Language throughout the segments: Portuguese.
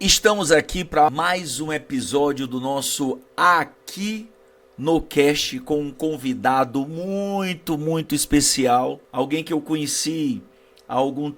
Estamos aqui para mais um episódio do nosso Aqui no Cast com um convidado muito especial. Alguém que eu conheci há algum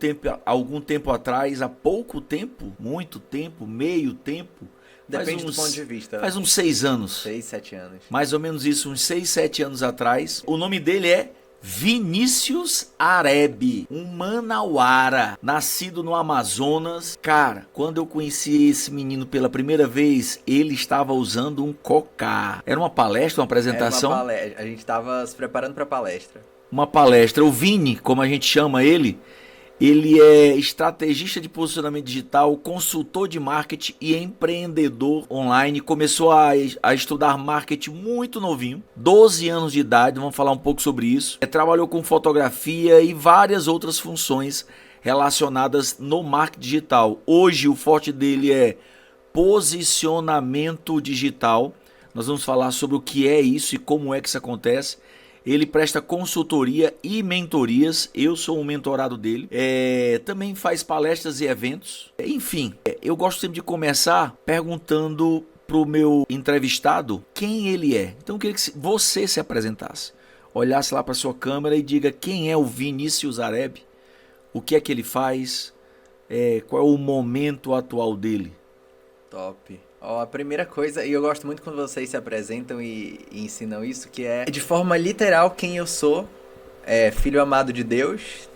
tempo atrás, há pouco tempo, muito tempo, meio tempo. Depende do ponto de vista. Faz uns 6 anos. 6, 7 anos. Mais ou menos isso, uns 6, 7 anos atrás. O nome dele é Vinícius Arebe, um manauara, nascido no Amazonas. Cara, quando eu conheci esse menino pela primeira vez, ele estava usando um cocá. Era uma palestra, uma apresentação? Era uma palestra. A gente estava se preparando para a palestra. Uma palestra. O Vini, como a gente chama ele é estrategista de posicionamento digital, consultor de marketing e empreendedor online. Começou a estudar marketing muito novinho, 12 anos de idade, vamos falar um pouco sobre isso. Trabalhou com fotografia e várias outras funções relacionadas no marketing digital. Hoje o forte dele é posicionamento digital. Nós vamos falar sobre o que é isso e como é que isso acontece. Ele presta consultoria e mentorias. Eu sou um mentorado dele. Também faz palestras e eventos. Enfim, eu gosto sempre de começar perguntando pro meu entrevistado quem ele é. Então eu queria que você se apresentasse. Olhasse lá para sua câmera e diga quem é o Vinícius Arebe. O que é que ele faz. Qual é o momento atual dele. Top. A primeira coisa, e eu gosto muito quando vocês se apresentam e ensinam isso, que é de forma literal quem eu sou. Filho amado de Deus,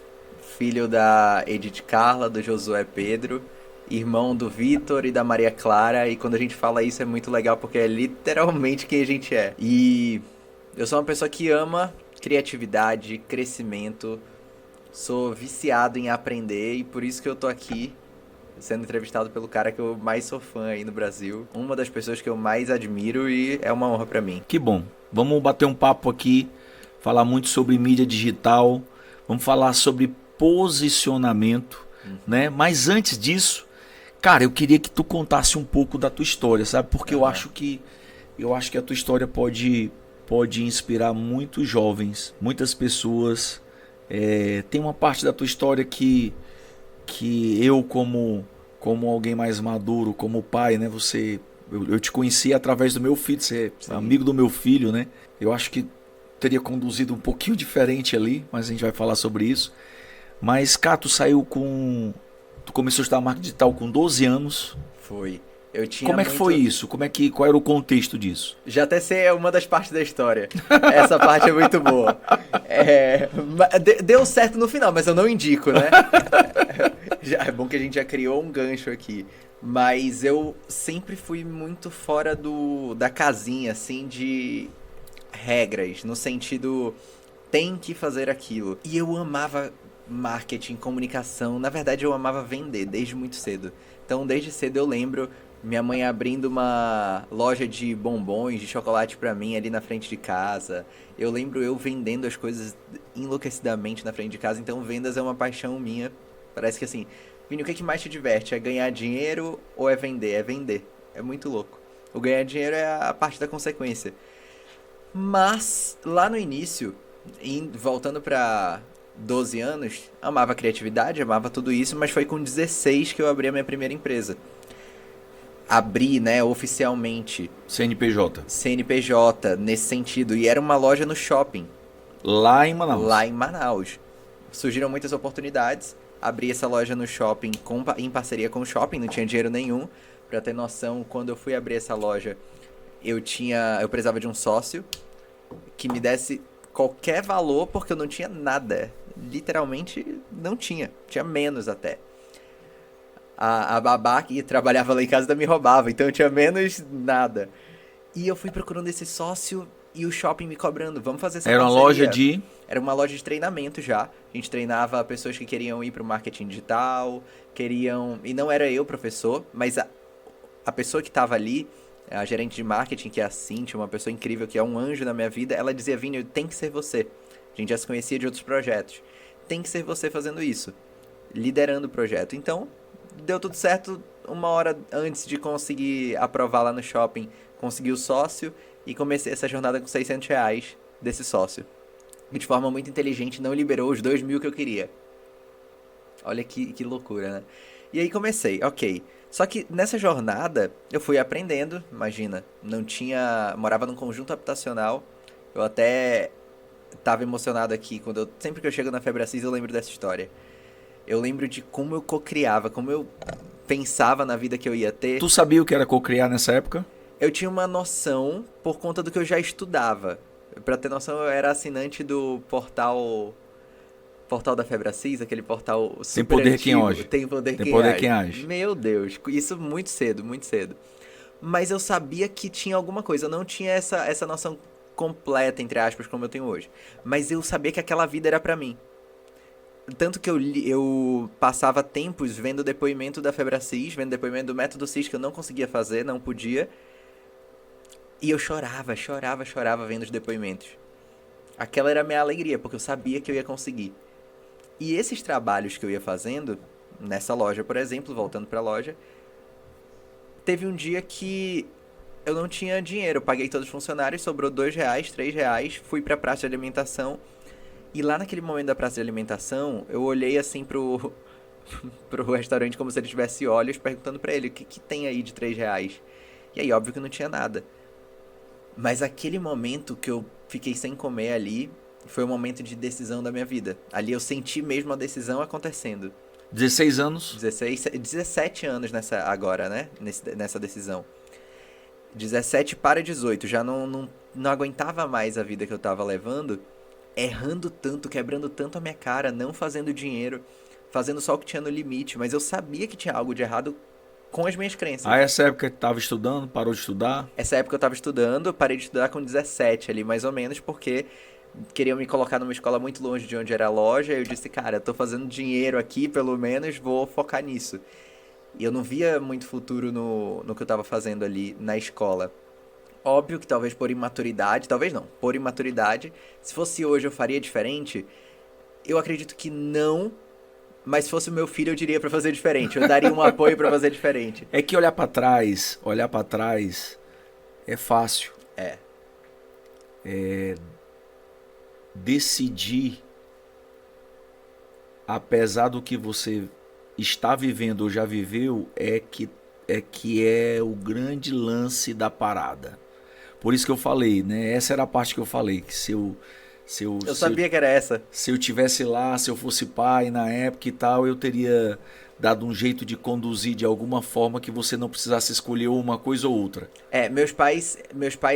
filho da Edith Carla, do Josué Pedro, irmão do Vitor e da Maria Clara. E quando a gente fala isso é muito legal porque é literalmente quem a gente é. E eu sou uma pessoa que ama criatividade, crescimento, sou viciado em aprender e por isso que eu tô aqui sendo entrevistado pelo cara que eu mais sou fã aí no Brasil. Uma das pessoas que eu mais admiro e é uma honra pra mim. Que bom. Vamos bater um papo aqui, falar muito sobre mídia digital, vamos falar sobre posicionamento, né? Mas antes disso, cara, eu queria que tu contasse um pouco da tua história, sabe? Porque eu acho que a tua história pode inspirar muitos jovens, muitas pessoas. Tem uma parte da tua história que eu como alguém mais maduro, como pai, né? Eu te conheci através do meu filho, você é amigo do meu filho, né? Eu acho que teria conduzido um pouquinho diferente ali, mas a gente vai falar sobre isso. Mas, cara, tu começou a estudar marketing digital com 12 anos. Foi. Como é que foi isso? Qual era o contexto disso? Já até sei uma das partes da história. Essa parte é muito boa. Deu certo no final, mas eu não indico, né? É bom que a gente já criou um gancho aqui. Mas eu sempre fui muito fora da casinha, assim, de regras. No sentido, tem que fazer aquilo. E eu amava marketing, comunicação. Na verdade, eu amava vender desde muito cedo. Então, desde cedo eu lembro minha mãe abrindo uma loja de bombons, de chocolate pra mim ali na frente de casa. Eu lembro eu vendendo as coisas enlouquecidamente na frente de casa. Então vendas é uma paixão minha. Parece que assim, Vini, o que mais te diverte? É ganhar dinheiro ou é vender? É vender. É muito louco. O ganhar dinheiro é a parte da consequência. Mas lá no início, voltando pra 12 anos, amava criatividade, amava tudo isso, mas foi com 16 que eu abri a minha primeira empresa. Abri, né, oficialmente. CNPJ, nesse sentido. E era uma loja no shopping. Lá em Manaus? Lá em Manaus. Surgiram muitas oportunidades. Abri essa loja no shopping em parceria com o shopping, não tinha dinheiro nenhum. Pra ter noção, quando eu fui abrir essa loja, eu precisava de um sócio que me desse qualquer valor, porque eu não tinha nada. Literalmente, não tinha. Tinha menos até. A babá que trabalhava lá em casa me roubava, então eu tinha menos nada. E eu fui procurando esse sócio e o shopping me cobrando, vamos fazer essa parceria. Era uma loja de... Era uma loja de treinamento já. A gente treinava pessoas que queriam ir para o marketing digital, e não era eu professor, mas a pessoa que estava ali, a gerente de marketing, que é a Cintia, uma pessoa incrível, que é um anjo na minha vida, ela dizia, Vini, tem que ser você. A gente já se conhecia de outros projetos. Tem que ser você fazendo isso, liderando o projeto. Então, deu tudo certo. Uma hora antes de conseguir aprovar lá no shopping, consegui o sócio e comecei essa jornada com R$600 desse sócio. E de forma muito inteligente não liberou os 2.000 que eu queria. Olha que loucura, né? E aí comecei, ok. Só que nessa jornada eu fui aprendendo, imagina, não tinha, morava num conjunto habitacional. Eu até tava emocionado aqui sempre que eu chego na Febre Assis eu lembro dessa história. Eu lembro de como eu cocriava, como eu pensava na vida que eu ia ter. Tu sabia o que era cocriar nessa época? Eu tinha uma noção por conta do que eu já estudava. Pra ter noção, eu era assinante do portal da Febre Assis, aquele portal super Tem poder antigo. quem hoje. Tem poder Tem quem poder age. quem age. Meu Deus, isso muito cedo, muito cedo. Mas eu sabia que tinha alguma coisa, eu não tinha essa noção completa, entre aspas, como eu tenho hoje. Mas eu sabia que aquela vida era pra mim. Tanto que eu passava tempos vendo depoimento da Febre Assis, vendo depoimento do Método CIS que eu não conseguia fazer, não podia. E eu chorava vendo os depoimentos. Aquela era a minha alegria, porque eu sabia que eu ia conseguir. E esses trabalhos que eu ia fazendo, nessa loja, por exemplo, voltando pra loja, teve um dia que eu não tinha dinheiro. Eu paguei todos os funcionários, sobrou R$2, R$3, fui pra praça de alimentação. E lá naquele momento da praça de alimentação, eu olhei assim pro restaurante como se ele tivesse olhos, perguntando pra ele, o que tem aí de R$3? E aí, óbvio que não tinha nada. Mas aquele momento que eu fiquei sem comer ali, foi o momento de decisão da minha vida. Ali eu senti mesmo a decisão acontecendo. 16 anos? 17 anos agora, né? Nessa decisão. 17 para 18, já não aguentava mais a vida que eu tava levando, errando tanto, quebrando tanto a minha cara, não fazendo dinheiro, fazendo só o que tinha no limite, mas eu sabia que tinha algo de errado com as minhas crenças. Aí essa época que tu tava estudando, parou de estudar? Essa época eu tava estudando, parei de estudar com 17 ali, mais ou menos, porque queriam me colocar numa escola muito longe de onde era a loja, e eu disse, cara, eu tô fazendo dinheiro aqui, pelo menos, vou focar nisso. E eu não via muito futuro no que eu tava fazendo ali na escola. Óbvio que talvez por imaturidade, talvez não, por imaturidade, se fosse hoje eu faria diferente? Eu acredito que não, mas se fosse o meu filho eu diria pra fazer diferente, eu daria um apoio pra fazer diferente. É que olhar pra trás é fácil. É. Decidir, apesar do que você está vivendo ou já viveu, é que é o grande lance da parada. Por isso que eu falei, né? Essa era a parte que eu falei, que Eu sabia que era essa. Se eu tivesse lá, se eu fosse pai na época e tal, eu teria dado um jeito de conduzir de alguma forma que você não precisasse escolher uma coisa ou outra. Meus pais,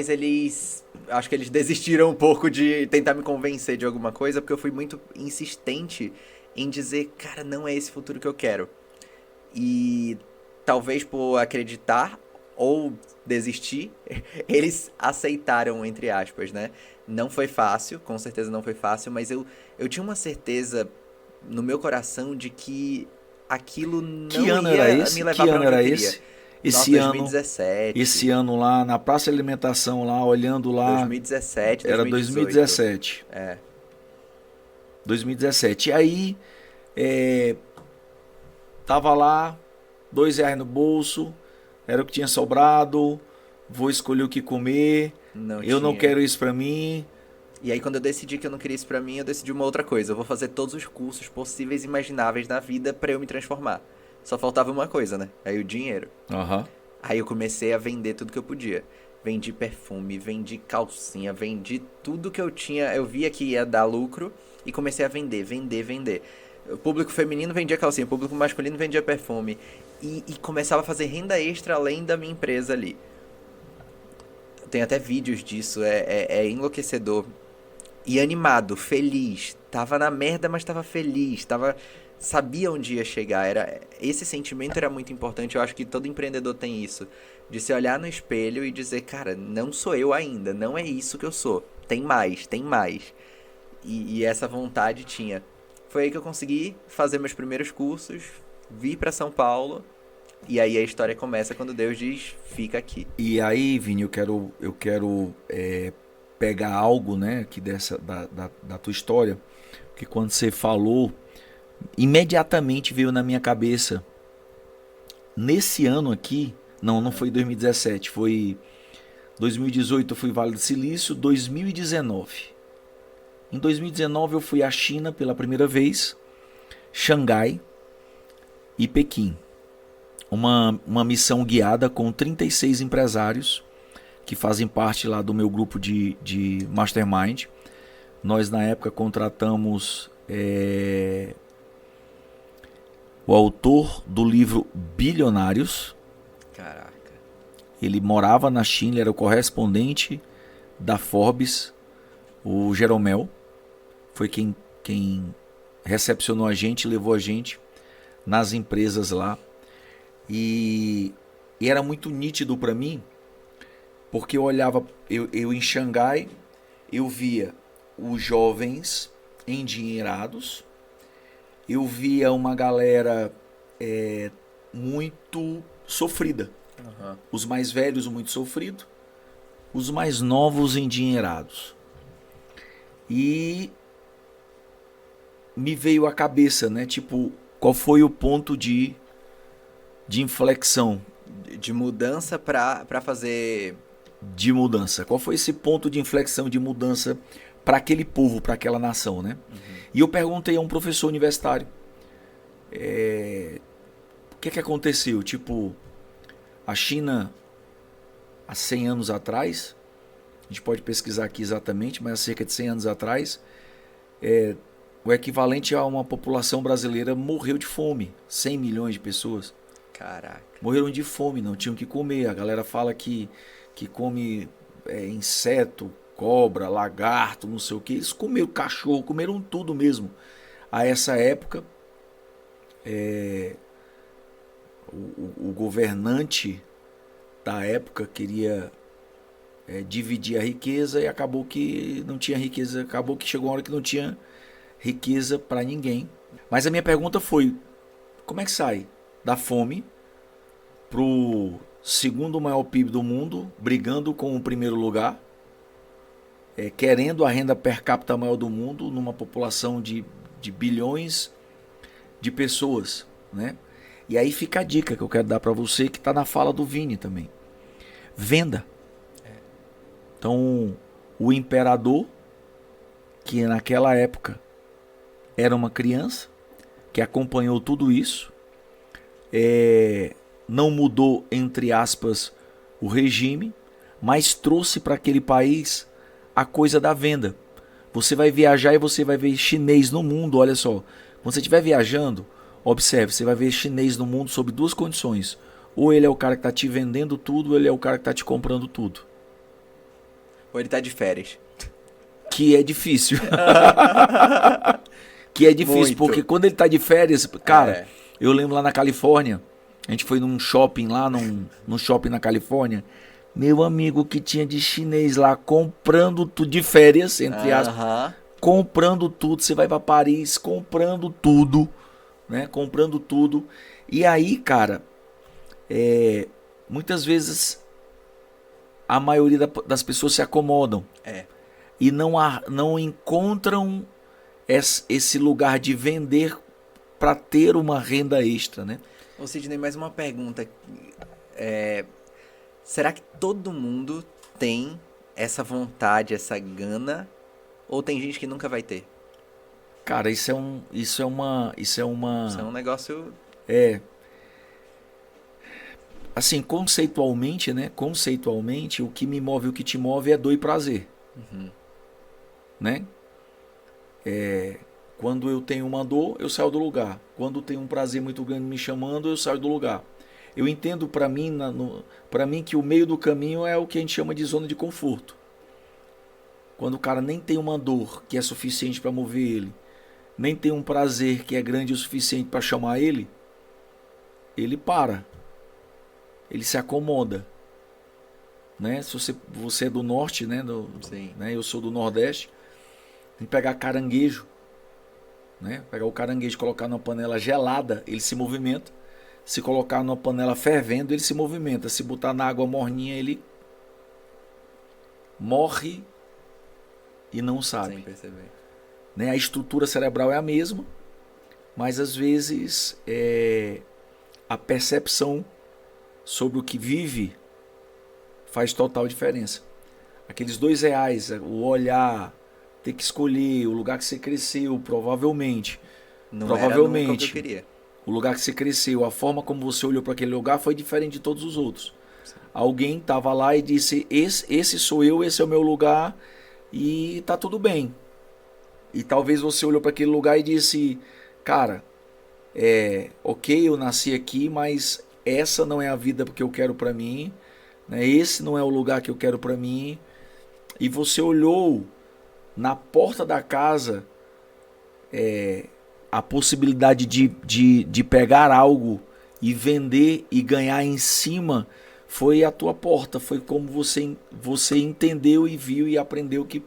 eles, acho que eles desistiram um pouco de tentar me convencer de alguma coisa, porque eu fui muito insistente em dizer, cara, não é esse futuro que eu quero. E talvez por acreditar ou desistir, eles aceitaram, entre aspas, né? Não foi fácil, com certeza não foi fácil, mas eu tinha uma certeza no meu coração de que aquilo não ia me levar pra onde eu queria. Esse ano, 2017. Esse ano lá na praça de alimentação, lá olhando lá. 2017, era 2017. É. 2017. E aí, tava lá, R$2 no bolso, era o que tinha sobrado, vou escolher o que comer, não quero isso pra mim. E aí quando eu decidi que eu não queria isso pra mim, eu decidi uma outra coisa. Eu vou fazer todos os cursos possíveis e imagináveis na vida pra eu me transformar. Só faltava uma coisa, né? Aí o dinheiro. Uhum. Aí eu comecei a vender tudo que eu podia. Vendi perfume, vendi calcinha, vendi tudo que eu tinha. Eu via que ia dar lucro e comecei a vender. O público feminino vendia calcinha, o público masculino vendia perfume. E começava a fazer renda extra além da minha empresa ali. Tem até vídeos disso, é enlouquecedor. E animado, feliz. Tava na merda, mas tava feliz. Sabia onde ia chegar. Esse sentimento era muito importante. Eu acho que todo empreendedor tem isso. De se olhar no espelho e dizer, cara, não sou eu ainda. Não é isso que eu sou. Tem mais. E essa vontade tinha. Foi aí que eu consegui fazer meus primeiros cursos. Vir pra São Paulo. E aí a história começa quando Deus diz, fica aqui. E aí, Vini, eu quero pegar algo, né, aqui da tua história, que quando você falou, imediatamente veio na minha cabeça, nesse ano aqui, não foi 2017, foi 2018 eu fui Vale do Silício, 2019. Em 2019 eu fui à China pela primeira vez, Xangai e Pequim. uma missão guiada com 36 empresários que fazem parte lá do meu grupo de Mastermind. Nós, na época, contratamos o autor do livro Bilionários. Caraca. Ele morava na China, era o correspondente da Forbes, o Jeromel. Foi quem recepcionou a gente, levou a gente nas empresas lá. E era muito nítido para mim, porque eu olhava, eu em Xangai, eu via os jovens endinheirados, eu via uma galera muito sofrida. Uhum. Os mais velhos muito sofridos, os mais novos endinheirados. E me veio à cabeça, né? Tipo, qual foi o ponto de inflexão? De mudança pra fazer... De mudança. Qual foi esse ponto de inflexão, de mudança para aquele povo, para aquela nação, né? Uhum. E eu perguntei a um professor universitário, o que aconteceu? Tipo, a China, há 100 anos atrás, a gente pode pesquisar aqui exatamente, mas há cerca de 100 anos atrás, o equivalente a uma população brasileira morreu de fome. 100 milhões de pessoas. Caraca. Morreram de fome, não tinham o que comer. A galera fala que come inseto, cobra, lagarto, não sei o que. Eles comeram cachorro, comeram tudo mesmo. A essa época, o governante da época queria dividir a riqueza e acabou que não tinha riqueza. Acabou que chegou uma hora que não tinha riqueza para ninguém. Mas a minha pergunta foi, como é que sai da fome pro segundo maior PIB do mundo, brigando com o primeiro lugar, querendo a renda per capita maior do mundo, numa população de bilhões de pessoas, né? E aí fica a dica que eu quero dar para você, que está na fala do Vini também. Venda. Então, o imperador, que naquela época era uma criança, que acompanhou tudo isso, não mudou, entre aspas, o regime, mas trouxe para aquele país a coisa da venda. Você vai viajar e você vai ver chinês no mundo, olha só. Quando você estiver viajando, observe, você vai ver chinês no mundo sob duas condições. Ou ele é o cara que está te vendendo tudo, ou ele é o cara que está te comprando tudo. Ou ele está de férias. Que é difícil. Que é difícil, muito. Porque quando ele está de férias, cara, eu lembro lá na Califórnia, a gente foi num shopping lá, num shopping na Califórnia, meu amigo, que tinha de chinês lá comprando tudo, de férias, entre aspas, comprando tudo. Você vai para Paris comprando tudo, né? Comprando tudo. E aí, cara, muitas vezes a maioria das pessoas se acomodam e não encontram esse lugar de vender para ter uma renda extra, né? Ô Sidney, mais uma pergunta. Será que todo mundo tem essa vontade, essa gana? Ou tem gente que nunca vai ter? Cara, isso é um negócio... Assim, conceitualmente, né? Conceitualmente, o que me move, o que te move é dor e prazer. Uhum. Né? Quando eu tenho uma dor, eu saio do lugar. Quando tem um prazer muito grande me chamando, eu saio do lugar. Eu entendo para mim que o meio do caminho é o que a gente chama de zona de conforto. Quando o cara nem tem uma dor que é suficiente para mover ele, nem tem um prazer que é grande o suficiente para chamar ele para. Ele se acomoda. Né? Se você é do norte, né? Sim. Né? Eu sou do nordeste. Tem que pegar caranguejo. Né? Pegar o caranguejo e colocar numa panela gelada, ele se movimenta. Se colocar numa panela fervendo, ele se movimenta. Se botar na água morninha, ele morre e não sabe. Sem perceber. Né? A estrutura cerebral é a mesma, mas às vezes a percepção sobre o que vive faz total diferença. Aqueles R$2, o olhar, ter que escolher o lugar que você cresceu, provavelmente. Não era nunca o que eu queria. o lugar que você cresceu, a forma como você olhou para aquele lugar foi diferente de todos os outros. Alguém estava lá e disse, esse sou eu, esse é o meu lugar e tá tudo bem. E talvez você olhou para aquele lugar e disse, cara, ok, eu nasci aqui, mas essa não é a vida que eu quero para mim, né? Esse não é o lugar que eu quero para mim. E você olhou na porta da casa a possibilidade de pegar algo e vender e ganhar em cima, foi a tua porta, foi como você entendeu e viu e aprendeu que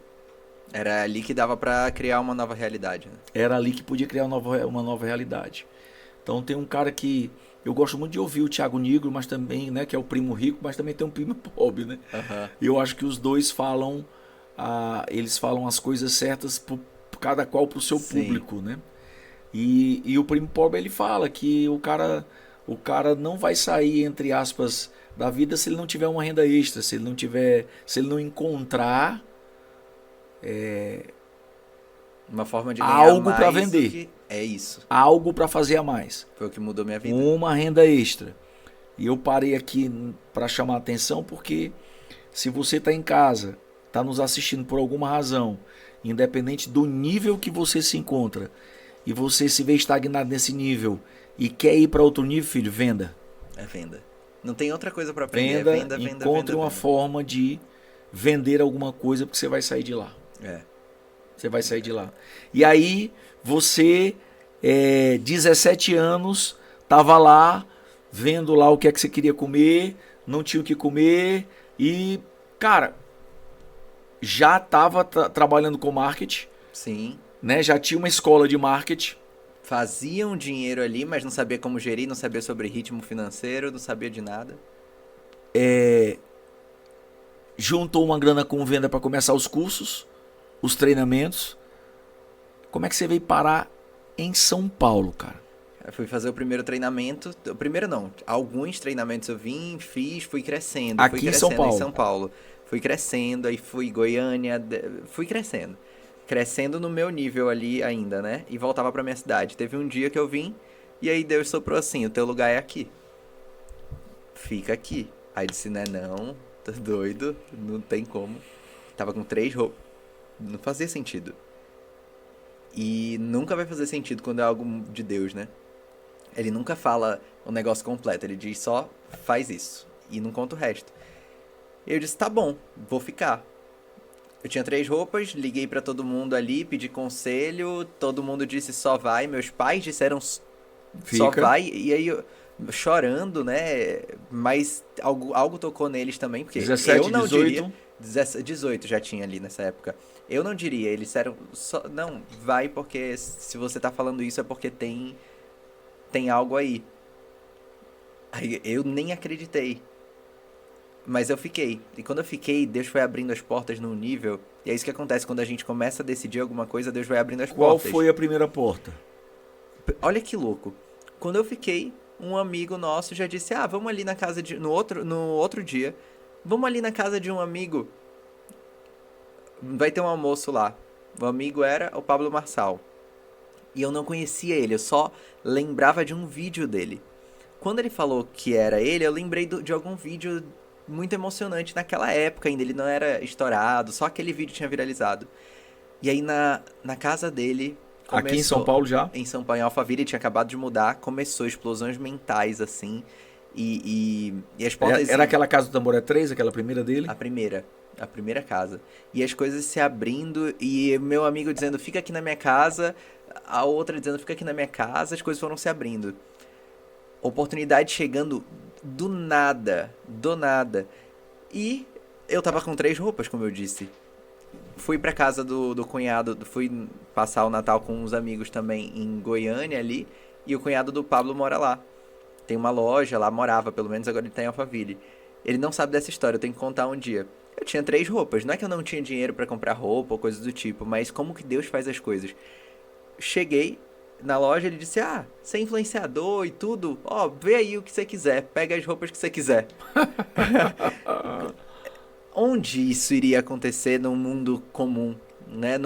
Era ali que dava pra criar uma nova realidade, né? era ali que podia criar uma nova realidade. Então tem um cara que eu gosto muito de ouvir, o Thiago Nigro, mas também, né, que é o primo rico, mas também tem um primo pobre, né? Aham. Eu acho que os dois falam, eles falam as coisas certas, cada qual pro seu Sim. público, né? E o primo pobre ele fala que o cara não vai sair, entre aspas, da vida se ele não tiver uma renda extra, se ele não encontrar Uma forma de ganhar algo mais para do vender, que... É isso. algo para fazer a mais, Foi o que mudou minha vida. uma renda extra. E eu parei aqui para chamar a atenção porque se você está em casa, está nos assistindo por alguma razão, independente do nível que você se encontra, e você se vê estagnado nesse nível e quer ir para outro nível, filho, venda. É venda. Não tem outra coisa pra aprender. Venda, É venda, venda, encontre venda, uma venda. forma de vender alguma coisa porque você vai sair de lá. É. Você vai sair de lá. E aí, você, 17 anos, tava lá, vendo lá o que é que você queria comer, não tinha o que comer e, cara, já tava trabalhando com marketing, Sim. né? Já tinha uma escola de marketing. Faziam dinheiro ali, mas não sabia como gerir, não sabia sobre ritmo financeiro, não sabia de nada. Juntou uma grana com venda para começar os cursos, os treinamentos. Como é que você veio parar em São Paulo, cara? Eu fui fazer o primeiro treinamento. O primeiro não. Alguns treinamentos eu vim, fiz, fui crescendo. Aqui Fui em São crescendo Paulo. em São Paulo. Fui crescendo, aí fui Goiânia, fui crescendo. Crescendo no meu nível ali ainda, né? E voltava pra minha cidade. Teve um dia que eu vim, e aí Deus soprou assim, o teu lugar é aqui. Fica aqui. Aí disse, né, não, tô doido, não tem como. Tava com 3 roupas. Não fazia sentido. E nunca vai fazer sentido quando é algo de Deus, né? Ele nunca fala o negócio completo, ele diz só, faz isso. E não conta o resto. E eu disse, tá bom, vou ficar. Eu tinha 3 roupas, liguei pra todo mundo ali, pedi conselho, todo mundo disse só vai. Meus pais disseram só Fica. vai. E aí eu chorando, né? Mas algo tocou neles também, porque 17, eu não 18. diria. 18 já tinha ali nessa época. Eu não diria, eles disseram só, não, vai porque se você tá falando isso é porque tem algo aí. Aí eu nem acreditei. Mas eu fiquei. E quando eu fiquei, Deus foi abrindo as portas num nível. E é isso que acontece quando a gente começa a decidir alguma coisa, Deus vai abrindo as Qual portas. foi a primeira porta? Olha que louco. Quando eu fiquei, um amigo nosso já disse: "Ah, vamos ali na casa de no outro dia, vamos ali na casa de um amigo. Vai ter um almoço lá." O amigo era o Pablo Marçal. E eu não conhecia ele, eu só lembrava de um vídeo dele. Quando ele falou que era ele, eu lembrei de algum vídeo muito emocionante naquela época ainda. Ele não era estourado, só aquele vídeo tinha viralizado. E aí na casa dele começou... Aqui em São Paulo já? Em São Paulo, em Alphaville, ele tinha acabado de mudar. Começou explosões mentais, assim. E as portas... Era aquela casa do Tamboré 3, aquela primeira dele? A primeira casa. E as coisas se abrindo, e meu amigo dizendo, fica aqui na minha casa, a outra dizendo, fica aqui na minha casa, as coisas foram se abrindo. Oportunidade chegando do nada. E eu tava com 3 roupas, como eu disse. Fui pra casa do cunhado, fui passar o Natal com uns amigos também em Goiânia ali, e o cunhado do Pablo mora lá. Tem uma loja lá, morava pelo menos, agora ele tá em Alphaville. Ele não sabe dessa história, eu tenho que contar um dia. Eu tinha 3 roupas, não é que eu não tinha dinheiro pra comprar roupa ou coisas do tipo, mas como que Deus faz as coisas. Cheguei na loja, ele disse, você é influenciador e tudo, vê aí o que você quiser, pega as roupas que você quiser. Onde isso iria acontecer num mundo comum, né?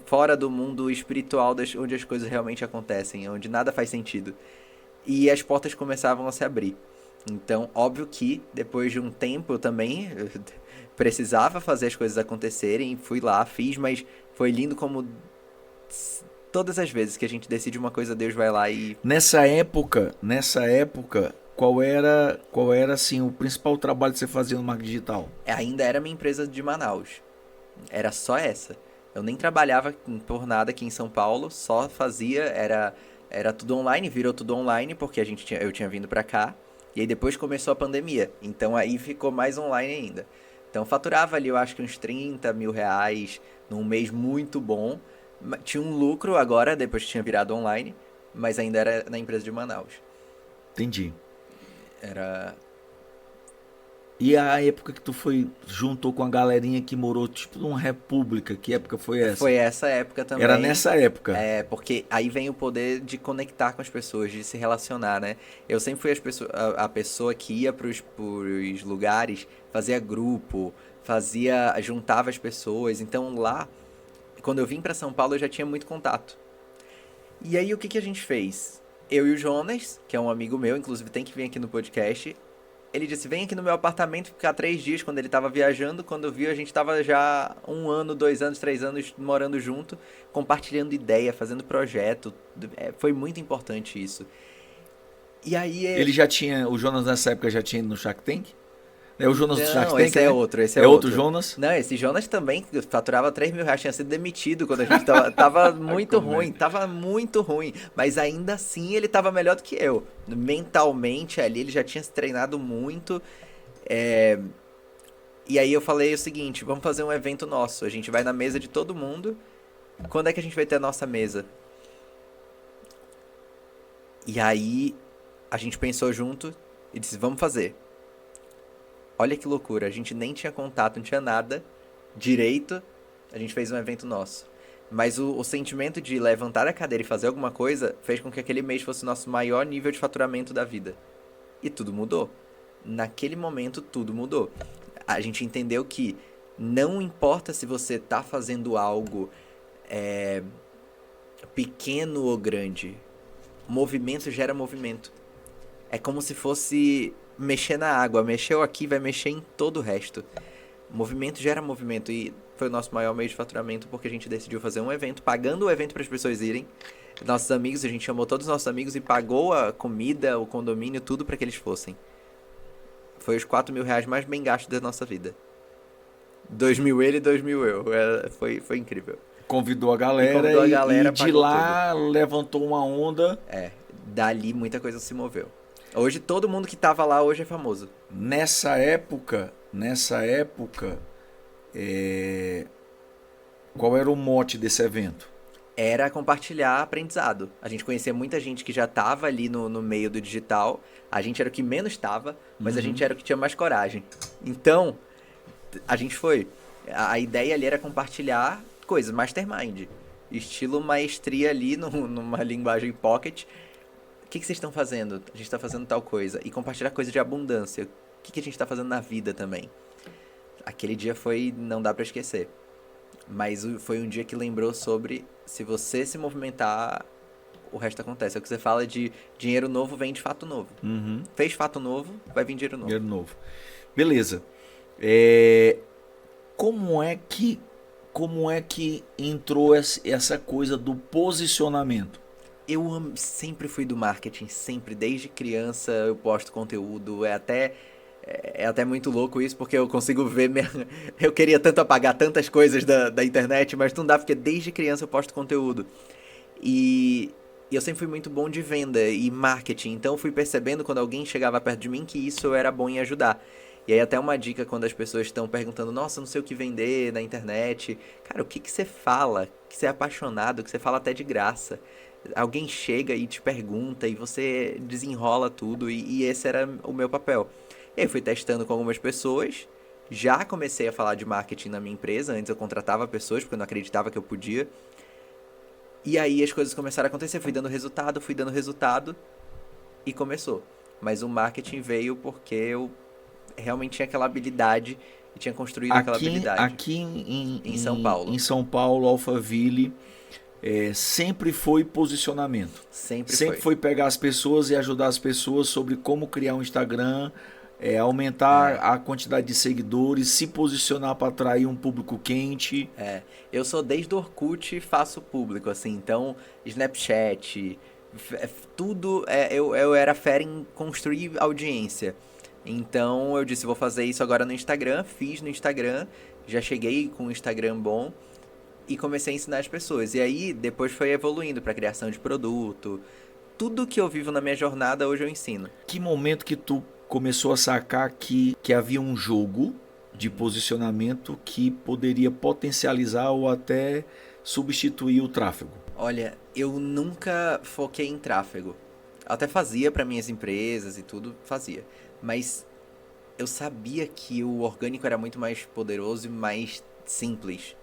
Fora do mundo espiritual, onde as coisas realmente acontecem, onde nada faz sentido. e as portas começavam a se abrir. Então, óbvio que depois de um tempo eu também precisava fazer as coisas acontecerem, fui lá, fiz, mas foi lindo como todas as vezes que a gente decide uma coisa, Deus vai lá e... Nessa época, qual era assim o principal trabalho que você fazia no marketing digital? Ainda era minha empresa de Manaus. Era só essa. Eu nem trabalhava por nada aqui em São Paulo, só fazia, era tudo online, virou tudo online, porque eu tinha vindo pra cá, e aí depois começou a pandemia, então aí ficou mais online ainda. Então faturava ali, eu acho que uns 30 mil reais, num mês muito bom. Tinha um lucro agora, depois que tinha virado online, mas ainda era na empresa de Manaus. Entendi. Era... E a época que tu juntou com a galerinha que morou tipo numa república, que época foi essa? Foi essa época também. Era nessa época. É, porque aí vem o poder de conectar com as pessoas, de se relacionar, né? Eu sempre fui a pessoa que ia pros lugares, fazia grupo, juntava as pessoas. Então lá, quando eu vim pra São Paulo, eu já tinha muito contato. E aí o que a gente fez? Eu e o Jonas, que é um amigo meu, inclusive tem que vir aqui no podcast, ele disse, vem aqui no meu apartamento ficar 3 dias quando ele tava viajando. Quando eu vi, a gente tava já 1 ano, 2 anos, 3 anos morando junto, compartilhando ideia, fazendo projeto. Foi muito importante isso. E aí... O Jonas nessa época já tinha ido no Shark Tank? É o Jonas do Shark Não, Tank, esse né? é outro, esse É outro Jonas? Não, esse Jonas também faturava 3 mil reais, tinha sido demitido quando a gente tava muito ruim, tava muito ruim. Mas ainda assim ele tava melhor do que eu. Mentalmente ali, ele já tinha se treinado muito. E aí eu falei o seguinte, vamos fazer um evento nosso. A gente vai na mesa de todo mundo. Quando é que a gente vai ter a nossa mesa? E aí a gente pensou junto e disse, vamos fazer. Olha que loucura, a gente nem tinha contato, não tinha nada direito, a gente fez um evento nosso. Mas o sentimento de levantar a cadeira e fazer alguma coisa fez com que aquele mês fosse o nosso maior nível de faturamento da vida. E tudo mudou. Naquele momento, tudo mudou. A gente entendeu que não importa se você tá fazendo algo pequeno ou grande, movimento gera movimento. É como se fosse... mexer na água, mexeu aqui, vai mexer em todo o resto. Movimento gera movimento e foi o nosso maior meio de faturamento porque a gente decidiu fazer um evento, pagando o evento para as pessoas irem. Nossos amigos, a gente chamou todos os nossos amigos e pagou a comida, o condomínio, tudo para que eles fossem. Foi os 4 mil reais mais bem gastos da nossa vida. 2 mil ele e 2 mil eu. Foi incrível. Convidou a galera e de lá tudo. Levantou uma onda. Dali muita coisa se moveu. Hoje todo mundo que tava lá hoje é famoso. Nessa época, qual era o mote desse evento? Era compartilhar aprendizado. A gente conhecia muita gente que já tava ali no meio do digital. A gente era o que menos tava, mas a gente era o que tinha mais coragem. Então, a gente foi. A ideia ali era compartilhar coisas, mastermind. Estilo maestria ali numa linguagem pocket. O que vocês estão fazendo? A gente está fazendo tal coisa. E compartilhar coisa de abundância. O que a gente está fazendo na vida também? Aquele dia não dá para esquecer. Mas foi um dia que lembrou sobre, se você se movimentar, o resto acontece. É o que você fala de dinheiro novo vem de fato novo. Uhum. Fez fato novo, vai vir dinheiro novo. Dinheiro novo. Beleza. Como é que entrou essa coisa do posicionamento? Eu sempre fui do marketing, sempre, desde criança eu posto conteúdo, é até muito louco isso, porque eu consigo ver, eu queria tanto apagar tantas coisas da internet, mas não dá, porque desde criança eu posto conteúdo, e eu sempre fui muito bom de venda e marketing, então eu fui percebendo quando alguém chegava perto de mim que isso eu era bom em ajudar. E aí até uma dica quando as pessoas estão perguntando, nossa, não sei o que vender na internet, cara, o que você fala, que você é apaixonado, que você fala até de graça. Alguém chega e te pergunta e você desenrola tudo e esse era o meu papel. E aí eu fui testando com algumas pessoas, já comecei a falar de marketing na minha empresa, antes eu contratava pessoas porque eu não acreditava que eu podia. E aí as coisas começaram a acontecer, fui dando resultado e começou. Mas o marketing veio porque eu realmente tinha aquela habilidade e tinha construído aquela habilidade. Aqui em São Paulo. Em São Paulo, Alphaville... sempre foi posicionamento. Sempre Foi pegar as pessoas e ajudar as pessoas sobre como criar um Instagram, aumentar a quantidade de seguidores, se posicionar para atrair um público quente. Eu sou desde o Orkut faço público, assim, então Snapchat, tudo, eu era fera em construir audiência. Então eu disse, vou fazer isso agora no Instagram, fiz no Instagram, já cheguei com um Instagram bom e comecei a ensinar as pessoas. E aí depois foi evoluindo para criação de produto. Tudo que eu vivo na minha jornada hoje eu ensino. Que momento que tu começou a sacar que havia um jogo de posicionamento que poderia potencializar ou até substituir o tráfego? Olha, eu nunca foquei em tráfego. Até fazia para minhas empresas e tudo, fazia. Mas eu sabia que o orgânico era muito mais poderoso e mais simples.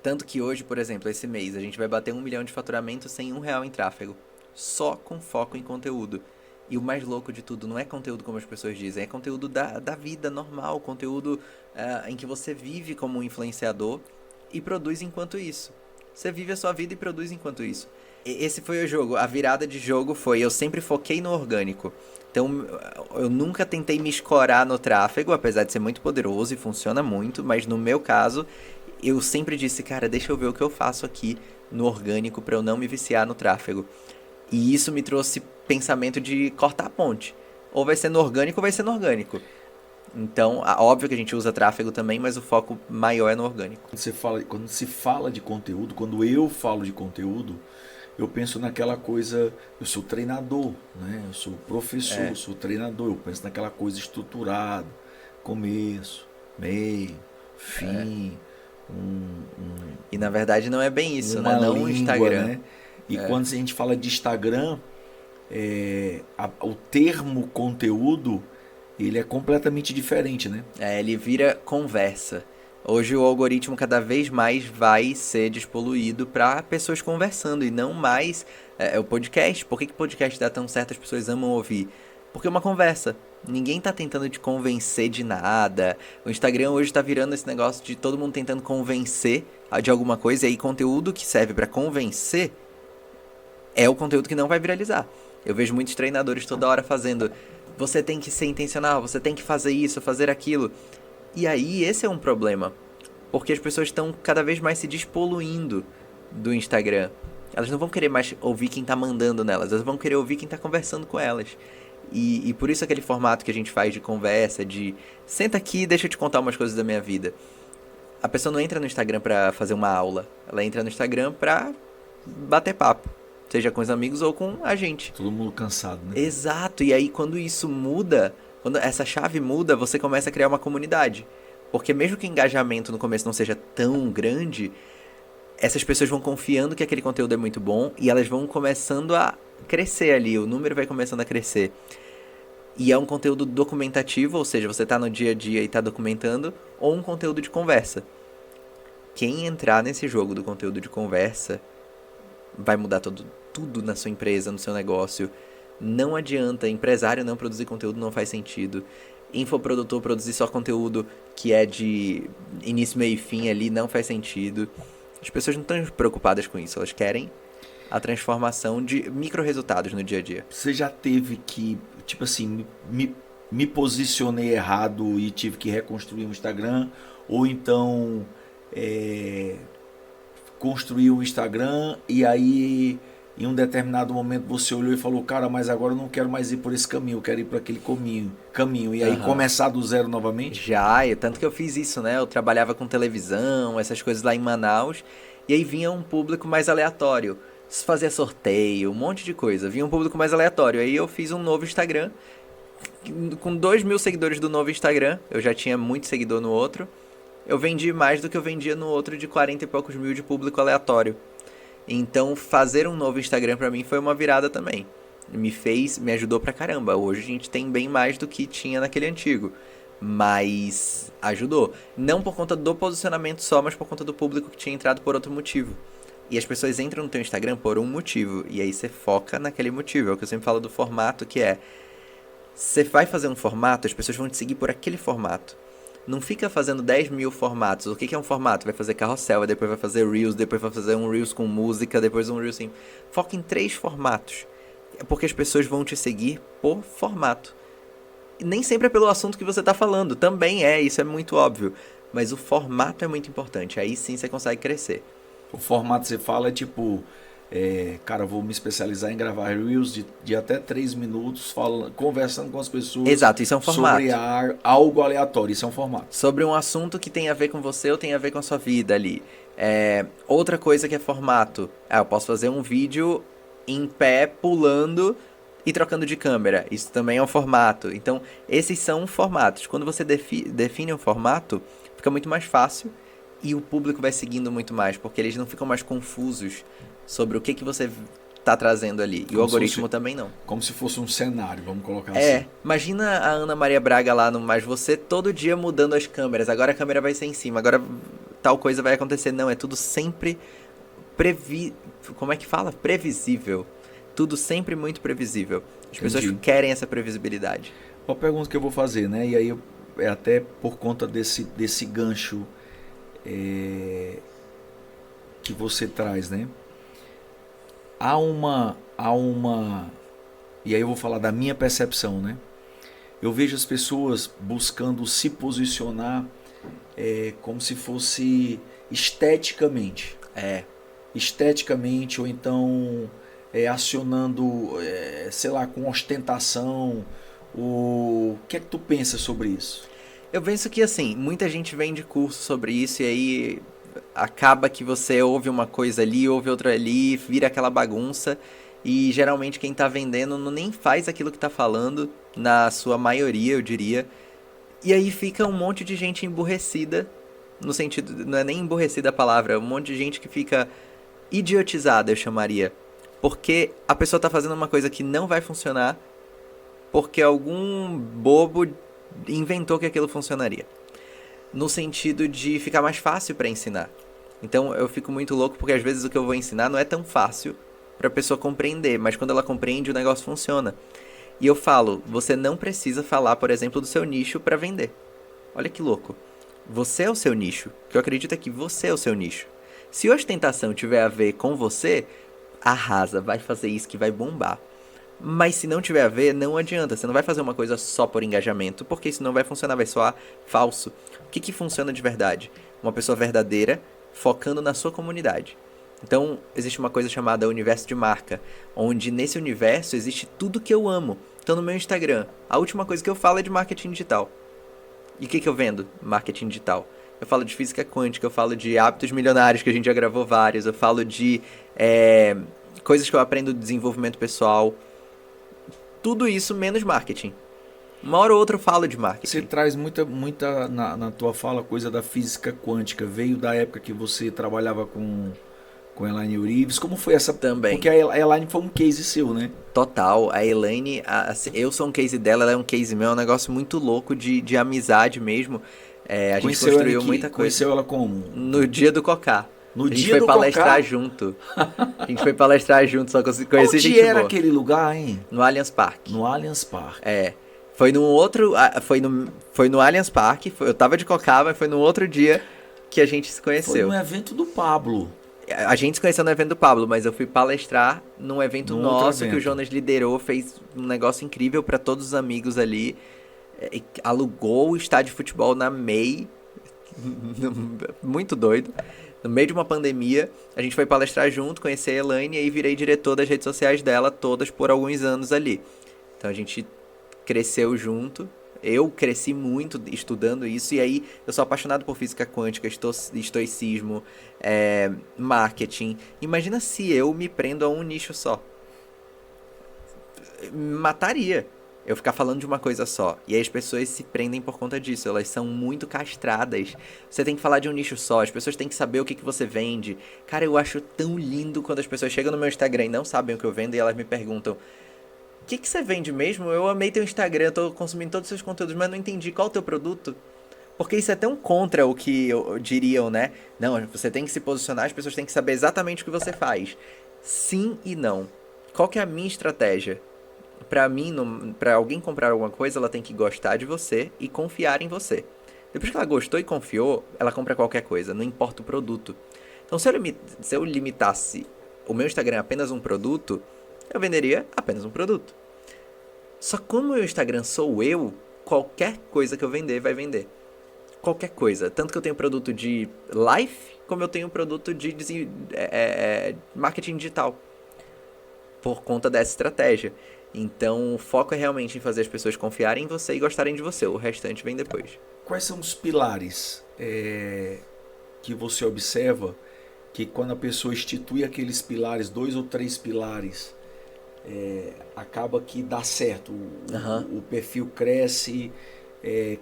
Tanto que hoje, por exemplo, esse mês, a gente vai bater 1 milhão de faturamento sem R$1 em tráfego. Só com foco em conteúdo. E o mais louco de tudo não é conteúdo como as pessoas dizem, é conteúdo da vida normal, conteúdo em que você vive como um influenciador e produz enquanto isso. Você vive a sua vida e produz enquanto isso. Esse foi o jogo, a virada de jogo foi, eu sempre foquei no orgânico. Então, eu nunca tentei me escorar no tráfego, apesar de ser muito poderoso e funciona muito, mas no meu caso, eu sempre disse, cara, deixa eu ver o que eu faço aqui no orgânico para eu não me viciar no tráfego. E isso me trouxe pensamento de cortar a ponte. Ou vai ser no orgânico ou vai ser no orgânico. Então, óbvio que a gente usa tráfego também, mas o foco maior é no orgânico. Quando se fala de conteúdo, quando eu falo de conteúdo, eu penso naquela coisa, eu sou treinador, né? Eu sou professor, eu sou treinador, eu penso naquela coisa estruturada, começo, meio, fim, E na verdade não é bem isso, uma né? Não língua, o Instagram. né? E quando a gente fala de Instagram, o termo conteúdo, ele é completamente diferente, né? Ele vira conversa. Hoje o algoritmo cada vez mais vai ser despoluído para pessoas conversando e não mais o podcast. Por que podcast dá tão certo, as pessoas amam ouvir? Porque é uma conversa. Ninguém tá tentando te convencer de nada. O Instagram hoje tá virando esse negócio de todo mundo tentando convencer de alguma coisa. E aí conteúdo que serve para convencer é o conteúdo que não vai viralizar. Eu vejo muitos treinadores toda hora fazendo, você tem que ser intencional, você tem que fazer isso, fazer aquilo. E aí esse é um problema, porque as pessoas estão cada vez mais se despoluindo do Instagram. Elas não vão querer mais ouvir quem tá mandando nelas, elas vão querer ouvir quem tá conversando com elas. E por isso aquele formato que a gente faz de conversa, de senta aqui e deixa eu te contar umas coisas da minha vida. A pessoa não entra no Instagram pra fazer uma aula, ela entra no Instagram pra bater papo. Seja com os amigos ou com a gente. Todo mundo cansado, né? Exato, e aí quando isso muda, quando essa chave muda, você começa a criar uma comunidade. Porque mesmo que o engajamento no começo não seja tão grande, essas pessoas vão confiando que aquele conteúdo é muito bom e elas vão começando a crescer ali, o número vai começando a crescer. E é um conteúdo documentativo, ou seja, você está no dia a dia e está documentando, ou um conteúdo de conversa. Quem entrar nesse jogo do conteúdo de conversa vai mudar tudo na sua empresa, no seu negócio. Não adianta, empresário não produzir conteúdo não faz sentido. Infoprodutor produzir só conteúdo que é de início, meio e fim ali não faz sentido. As pessoas não estão preocupadas com isso, elas querem a transformação de micro resultados no dia a dia. Você já teve que, tipo assim, me posicionei errado e tive que reconstruir o Instagram, ou então construir o Instagram e aí em um determinado momento você olhou e falou, cara, mas agora eu não quero mais ir por esse caminho, eu quero ir por aquele caminho e aí começar do zero novamente? Tanto que eu fiz isso, né? Eu trabalhava com televisão, essas coisas lá em Manaus, e aí vinha um público mais aleatório. Fazia sorteio, um monte de coisa. Vinha um público mais aleatório. Aí eu fiz um novo Instagram, com 2.000 seguidores do novo Instagram, eu já tinha muito seguidor no outro. Eu vendi mais do que eu vendia no outro de 40 e poucos mil de público aleatório. Então fazer um novo Instagram pra mim foi uma virada também. Me ajudou pra caramba. Hoje a gente tem bem mais do que tinha naquele antigo. Mas ajudou. Não por conta do posicionamento só, mas por conta do público que tinha entrado por outro motivo. E as pessoas entram no teu Instagram por um motivo. E aí você foca naquele motivo. É o que eu sempre falo do formato, que é... Você vai fazer um formato, as pessoas vão te seguir por aquele formato. Não fica fazendo 10 mil formatos. O que é um formato? Vai fazer carrossel, depois vai fazer Reels, depois vai fazer um Reels com música, depois um Reels assim. Foca em 3 formatos. É porque as pessoas vão te seguir por formato. E nem sempre é pelo assunto que você tá falando. Também isso é muito óbvio. Mas o formato é muito importante. Aí sim você consegue crescer. O formato que você fala é tipo... cara, eu vou me especializar em gravar Reels de até 3 minutos conversando com as pessoas. Exato, isso é um formato. Sobre algo aleatório, isso é um formato. Sobre um assunto que tem a ver com você ou tem a ver com a sua vida ali. Outra coisa que é formato. Eu posso fazer um vídeo em pé, pulando e trocando de câmera. Isso também é um formato. Então, esses são formatos. Quando você define um formato, fica muito mais fácil e o público vai seguindo muito mais, porque eles não ficam mais confusos sobre o que você tá trazendo ali. E o algoritmo também não. Como se fosse um cenário, vamos colocar assim. Imagina a Ana Maria Braga lá no Mas Você todo dia mudando as câmeras. Agora a câmera vai ser em cima, agora tal coisa vai acontecer. Não, é tudo sempre como é que fala? Previsível. Tudo sempre muito previsível. As pessoas querem essa previsibilidade. Uma pergunta que eu vou fazer, né? E aí é até por conta desse gancho que você traz, né? Há uma... E aí eu vou falar da minha percepção, né? Eu vejo as pessoas buscando se posicionar como se fosse esteticamente. Esteticamente, ou então acionando, sei lá, com ostentação. O que é que tu pensa sobre isso? Eu penso que, assim, muita gente vende curso sobre isso e aí acaba que você ouve uma coisa ali, ouve outra ali, vira aquela bagunça e geralmente quem tá vendendo nem faz aquilo que tá falando, na sua maioria, eu diria. E aí fica um monte de gente emburrecida, no sentido, não é nem emburrecida a palavra, é um monte de gente que fica idiotizada, eu chamaria. Porque a pessoa tá fazendo uma coisa que não vai funcionar, porque algum bobo inventou que aquilo funcionaria. No sentido de ficar mais fácil para ensinar. Então eu fico muito louco porque às vezes o que eu vou ensinar não é tão fácil para a pessoa compreender, mas quando ela compreende o negócio funciona. E eu falo, você não precisa falar, por exemplo, do seu nicho para vender. Olha que louco. Você é o seu nicho, que eu acredito é que você é o seu nicho. Se ostentação tiver a ver com você, arrasa, vai fazer isso que vai bombar. Mas se não tiver a ver, não adianta. Você não vai fazer uma coisa só por engajamento, porque isso não vai funcionar, vai soar falso. O que funciona de verdade? Uma pessoa verdadeira, focando na sua comunidade. Então, existe uma coisa chamada universo de marca, onde nesse universo existe tudo que eu amo. Então, no meu Instagram, a última coisa que eu falo é de marketing digital. E o que eu vendo? Marketing digital. Eu falo de física quântica, eu falo de hábitos milionários, que a gente já gravou vários, eu falo de coisas que eu aprendo de desenvolvimento pessoal. Tudo isso menos marketing. Uma hora ou outra eu falo de marketing. Você traz muita na tua fala coisa da física quântica. Veio da época que você trabalhava com Elaine Eurives. Como foi essa? Também. Porque a Elaine foi um case seu, né? Total. A Elaine, eu sou um case dela, ela é um case meu. É um negócio muito louco de amizade mesmo. A gente construiu muita coisa. Conheceu ela como? No dia do Cocá. No dia do Cocá? A gente foi palestrar junto. A gente foi palestrar junto, só conheci gente boa. Onde era boa. aquele lugar, hein? No Allianz Parque. No Allianz Parque. Foi num outro... Foi no Allianz Parque. Eu tava de Cocá, mas foi no outro dia que a gente se conheceu. Foi no evento do Pablo. A gente se conheceu no evento do Pablo, mas eu fui palestrar num evento nosso que o Jonas liderou, fez um negócio incrível para todos os amigos ali. Alugou o estádio de futebol na MEI. Muito doido. No meio de uma pandemia, a gente foi palestrar junto, conhecer a Elaine e aí virei diretor das redes sociais dela todas por alguns anos ali. Então a gente cresceu junto. Eu cresci muito estudando isso e aí eu sou apaixonado por física quântica, estoicismo, marketing. Imagina se eu me prendo a um nicho só. Mataria eu ficar falando de uma coisa só. E aí as pessoas se prendem por conta disso. Elas são muito castradas. Você tem que falar de um nicho só. As pessoas têm que saber o que você vende. Cara, eu acho tão lindo quando as pessoas chegam no meu Instagram e não sabem o que eu vendo e elas me perguntam: o que você vende mesmo? Eu amei teu Instagram, eu tô consumindo todos os seus conteúdos, mas não entendi qual é o teu produto. Porque isso é tão contra o que diriam, né? Não, você tem que se posicionar, as pessoas têm que saber exatamente o que você faz. Sim e não. Qual que é a minha estratégia? Pra mim, pra alguém comprar alguma coisa, ela tem que gostar de você e confiar em você. Depois que ela gostou e confiou, ela compra qualquer coisa, não importa o produto. Então, se eu limitasse o meu Instagram a apenas um produto, eu venderia apenas um produto. Só que como o meu Instagram sou eu, qualquer coisa que eu vender, vai vender. Qualquer coisa. Tanto que eu tenho produto de life, como eu tenho produto de marketing digital. Por conta dessa estratégia. Então, o foco é realmente em fazer as pessoas confiarem em você e gostarem de você. O restante vem depois. Quais são os pilares que você observa que quando a pessoa institui aqueles pilares, 2 ou 3 pilares, acaba que dá certo, o perfil cresce,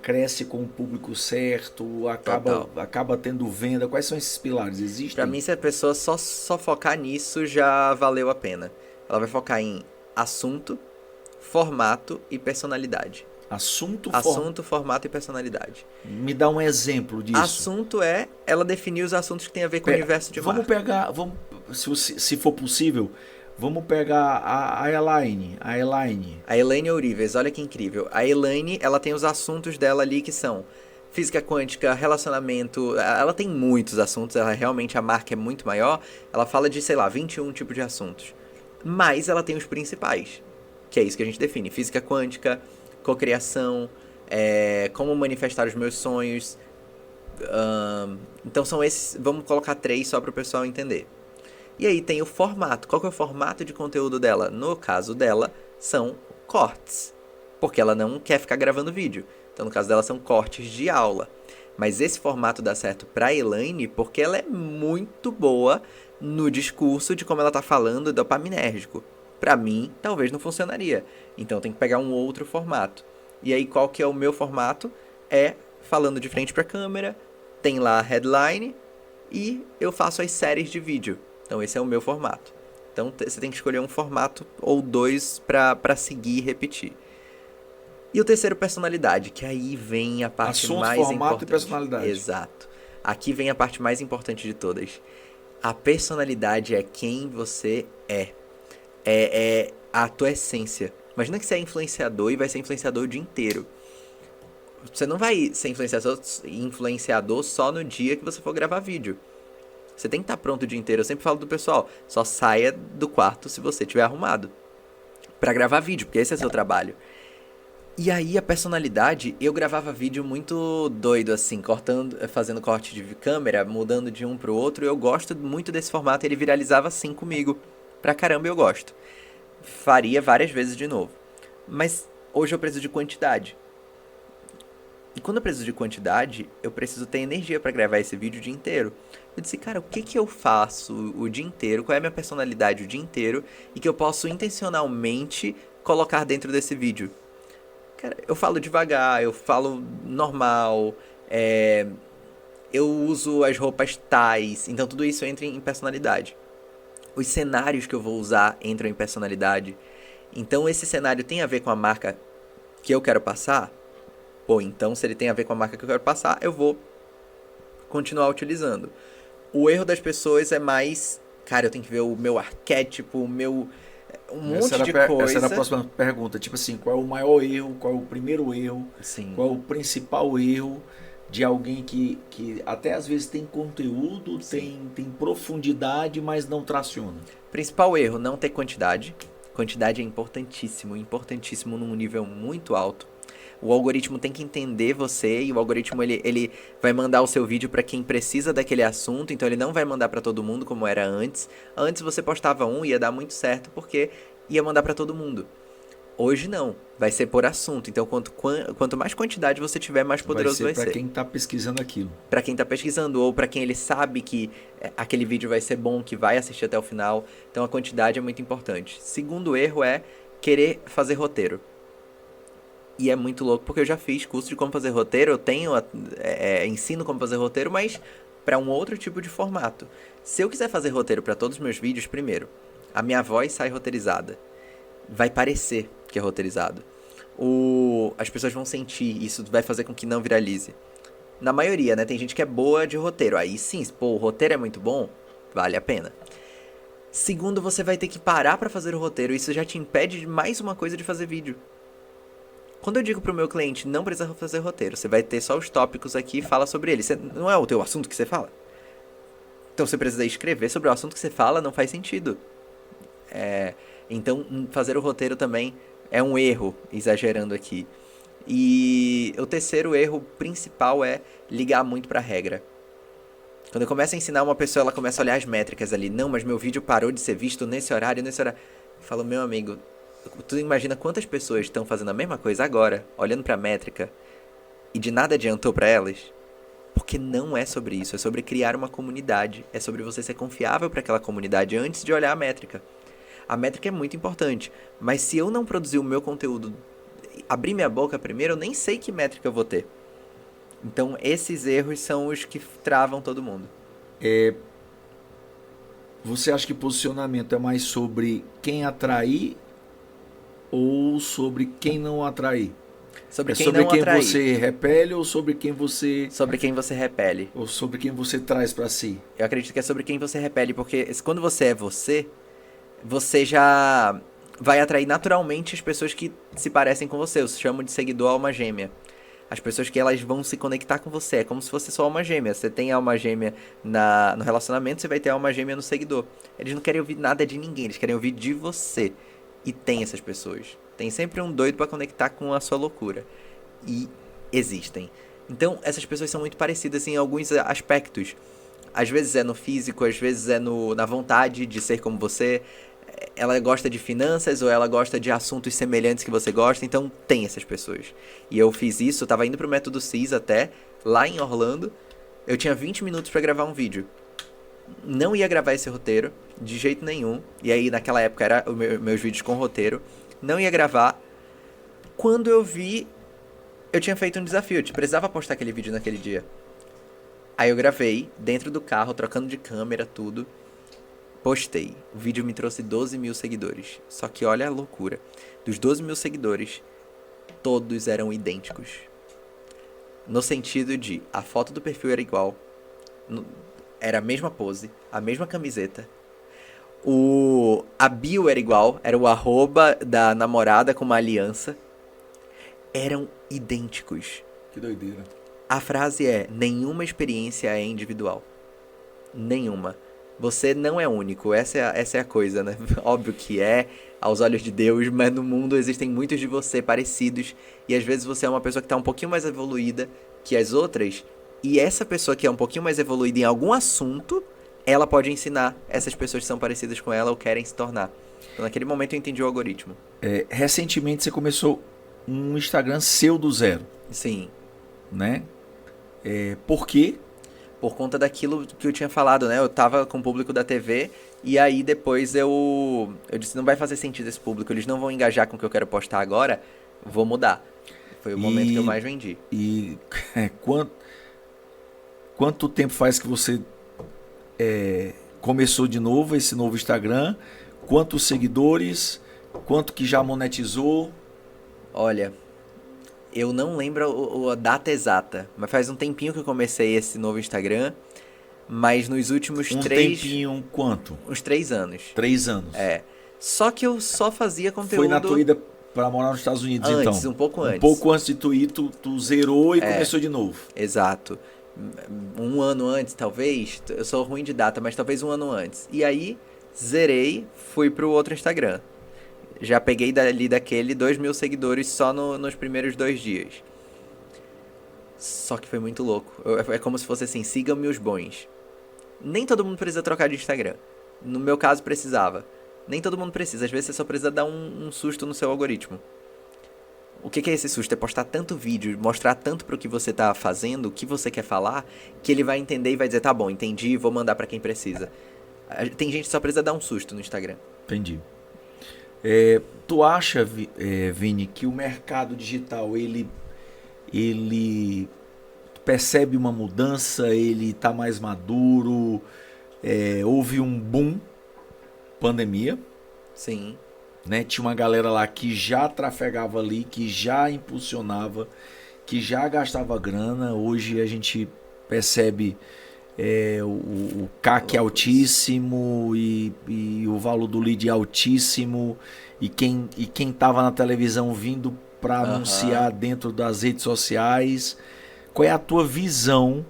cresce com o público certo, acaba tendo venda. Quais são esses pilares? Existem? Pra mim, se a pessoa só focar nisso, já valeu a pena. Ela vai focar em assunto, formato e personalidade. Assunto, formato e personalidade. Me dá um exemplo disso. Assunto é ela definir os assuntos que tem a ver com o universo de marca. Vamos pegar, se for possível, vamos pegar a Elaine. A Elaine Ourives, olha que incrível. A Elaine, ela tem os assuntos dela ali que são física quântica, relacionamento. Ela tem muitos assuntos, realmente a marca é muito maior. Ela fala de, 21 tipos de assuntos. Mas ela tem os principais, que é isso que a gente define. Física quântica, cocriação, como manifestar os meus sonhos. Então são esses, vamos colocar 3 só para o pessoal entender. E aí tem o formato. Qual que é o formato de conteúdo dela? No caso dela, são cortes, porque ela não quer ficar gravando vídeo. Então no caso dela são cortes de aula. Mas esse formato dá certo para a Elaine porque ela é muito boa no discurso de como ela tá falando dopaminérgico. Para mim, talvez não funcionaria. Então tem que pegar um outro formato. E aí qual que é o meu formato? É falando de frente para a câmera, tem lá a headline e eu faço as séries de vídeo. Então esse é o meu formato. Então você tem que escolher um formato ou 2 para seguir e repetir. E o terceiro, personalidade, que aí vem a parte mais importante. Formato e personalidade. Exato. Aqui vem a parte mais importante de todas. A personalidade é quem você é. É a tua essência. Imagina que você é influenciador e vai ser influenciador o dia inteiro. Você não vai ser influenciador só no dia que você for gravar vídeo. Você tem que estar pronto o dia inteiro. Eu sempre falo do pessoal, só saia do quarto se você estiver arrumado pra gravar vídeo, porque esse é seu trabalho. E aí a personalidade, eu gravava vídeo muito doido assim, fazendo corte de câmera, mudando de um pro outro. Eu gosto muito desse formato, ele viralizava assim comigo. Pra caramba eu gosto. Faria várias vezes de novo. Mas hoje eu preciso de quantidade. E quando eu preciso de quantidade, eu preciso ter energia pra gravar esse vídeo o dia inteiro. Eu disse, cara, o que eu faço o dia inteiro? Qual é a minha personalidade o dia inteiro? E que eu posso intencionalmente colocar dentro desse vídeo? Cara, eu falo devagar, eu falo normal, eu uso as roupas tais, então tudo isso entra em personalidade. Os cenários que eu vou usar entram em personalidade. Então esse cenário tem a ver com a marca que eu quero passar? Pô, então se ele tem a ver com a marca que eu quero passar, eu vou continuar utilizando. O erro das pessoas é mais, cara, eu tenho que ver o meu arquétipo, um monte de coisa. Essa era a próxima pergunta. Tipo assim, qual é o maior erro, qual é o primeiro erro, Sim. Qual é o principal erro de alguém que até às vezes tem conteúdo, tem profundidade, mas não traciona? Principal erro, não ter quantidade. Quantidade é importantíssimo, importantíssimo num nível muito alto. O algoritmo tem que entender você e o algoritmo ele vai mandar o seu vídeo para quem precisa daquele assunto, então ele não vai mandar para todo mundo como era antes. Antes você postava um e ia dar muito certo porque ia mandar para todo mundo. Hoje não, vai ser por assunto. Então quanto mais quantidade você tiver, mais poderoso vai ser. Para quem está pesquisando aquilo. Para quem está pesquisando ou para quem ele sabe que aquele vídeo vai ser bom, que vai assistir até o final. Então a quantidade é muito importante. Segundo erro é querer fazer roteiro. E é muito louco, porque eu já fiz curso de como fazer roteiro, eu tenho ensino como fazer roteiro, mas para um outro tipo de formato. Se eu quiser fazer roteiro para todos os meus vídeos, primeiro, a minha voz sai roteirizada. Vai parecer que é roteirizado. As pessoas vão sentir, isso vai fazer com que não viralize. Na maioria, né? Tem gente que é boa de roteiro. Aí sim, pô, o roteiro é muito bom, vale a pena. Segundo, você vai ter que parar para fazer o roteiro. Isso já te impede de mais uma coisa de fazer vídeo. Quando eu digo pro meu cliente, não precisa fazer roteiro, você vai ter só os tópicos aqui e fala sobre eles. Não é o teu assunto que você fala? Então você precisa escrever sobre o assunto que você fala, não faz sentido. Então fazer o roteiro também é um erro, exagerando aqui. E o terceiro erro principal é ligar muito pra regra. Quando eu começo a ensinar uma pessoa, ela começa a olhar as métricas ali. Não, mas meu vídeo parou de ser visto nesse horário, nesse horário. Eu falo, meu amigo, tu imagina quantas pessoas estão fazendo a mesma coisa agora, olhando pra métrica, e de nada adiantou pra elas? Porque não é sobre isso, é sobre criar uma comunidade. É sobre você ser confiável pra aquela comunidade antes de olhar a métrica. A métrica é muito importante, mas se eu não produzir o meu conteúdo, abrir minha boca primeiro, eu nem sei que métrica eu vou ter. Então, esses erros são os que travam todo mundo. Você acha que posicionamento é mais sobre quem atrair ou sobre quem não atrair? Sobre quem sobre não quem atrair. você repele ou sobre quem você... Sobre quem você repele. Ou sobre quem você traz pra si? Eu acredito que é sobre quem você repele, porque quando você é você, você já vai atrair naturalmente as pessoas que se parecem com você. Eu chamo de seguidor alma gêmea. As pessoas que elas vão se conectar com você. É como se fosse sua alma gêmea. Você tem a alma gêmea no relacionamento, você vai ter a alma gêmea no seguidor. Eles não querem ouvir nada de ninguém, eles querem ouvir de você. E tem essas pessoas. Tem sempre um doido pra conectar com a sua loucura. E existem. Então, essas pessoas são muito parecidas em alguns aspectos. Às vezes é no físico, às vezes é na vontade de ser como você. Ela gosta de finanças ou ela gosta de assuntos semelhantes que você gosta. Então, tem essas pessoas. E eu fiz isso, eu tava indo pro Método CIS até, lá em Orlando. Eu tinha 20 minutos pra gravar um vídeo. Não ia gravar esse roteiro, de jeito nenhum. E aí, naquela época, era meus vídeos com roteiro. Não ia gravar. Quando eu vi, eu tinha feito um desafio. Eu precisava postar aquele vídeo naquele dia. Aí eu gravei, dentro do carro, trocando de câmera, tudo. Postei. O vídeo me trouxe 12 mil seguidores. Só que olha a loucura. Dos 12 mil seguidores, todos eram idênticos. No sentido de, a foto do perfil era igual. Era a mesma pose, a mesma camiseta. A bio era igual, era o arroba da namorada com uma aliança. Eram idênticos. Que doideira. A frase é, nenhuma experiência é individual. Nenhuma. Você não é único, essa é a coisa, né? Óbvio que é, aos olhos de Deus, mas no mundo existem muitos de você parecidos. E às vezes você é uma pessoa que está um pouquinho mais evoluída que as outras. E essa pessoa que é um pouquinho mais evoluída em algum assunto, ela pode ensinar essas pessoas que são parecidas com ela ou querem se tornar. Então naquele momento eu entendi o algoritmo. Recentemente você começou um Instagram seu do zero, Sim. né? Por quê? Por conta daquilo que eu tinha falado, né? Eu tava com o público da TV e aí depois eu disse, não vai fazer sentido esse público, eles não vão engajar com o que eu quero postar agora, vou mudar. Foi o momento que eu mais vendi. E quanto tempo faz que você começou de novo esse novo Instagram? Quantos seguidores? Quanto que já monetizou? Olha, eu não lembro a data exata, mas faz um tempinho que eu comecei esse novo Instagram, mas nos últimos tempinho quanto? uns 3 anos. 3 anos. Só que eu só fazia conteúdo... Foi na tua ida para morar nos Estados Unidos, antes, então? Um pouco antes. Um pouco antes de tu ir, tu zerou e começou de novo. Exato. Um ano antes, talvez. Eu sou ruim de data, mas talvez um ano antes. E aí, zerei, fui pro outro Instagram. Já peguei daquele 2 mil seguidores só nos primeiros 2 dias. Só que foi muito louco. É como se fosse assim, sigam-me os bons. Nem todo mundo precisa trocar de Instagram. No meu caso, precisava. Nem todo mundo precisa. Às vezes você só precisa dar um susto no seu algoritmo. O que é esse susto? É postar tanto vídeo, mostrar tanto pro que você tá fazendo, o que você quer falar, que ele vai entender e vai dizer, tá bom, entendi, vou mandar pra quem precisa. Tem gente que só precisa dar um susto no Instagram. Entendi. Tu acha, Vini, que o mercado digital, ele percebe uma mudança, ele tá mais maduro, houve um boom, pandemia, Sim. né? Tinha uma galera lá que já trafegava ali, que já impulsionava, que já gastava grana. Hoje a gente percebe o CAC é altíssimo e o valor do lead é altíssimo, e quem estava na televisão vindo para anunciar dentro das redes sociais. Qual é a tua visão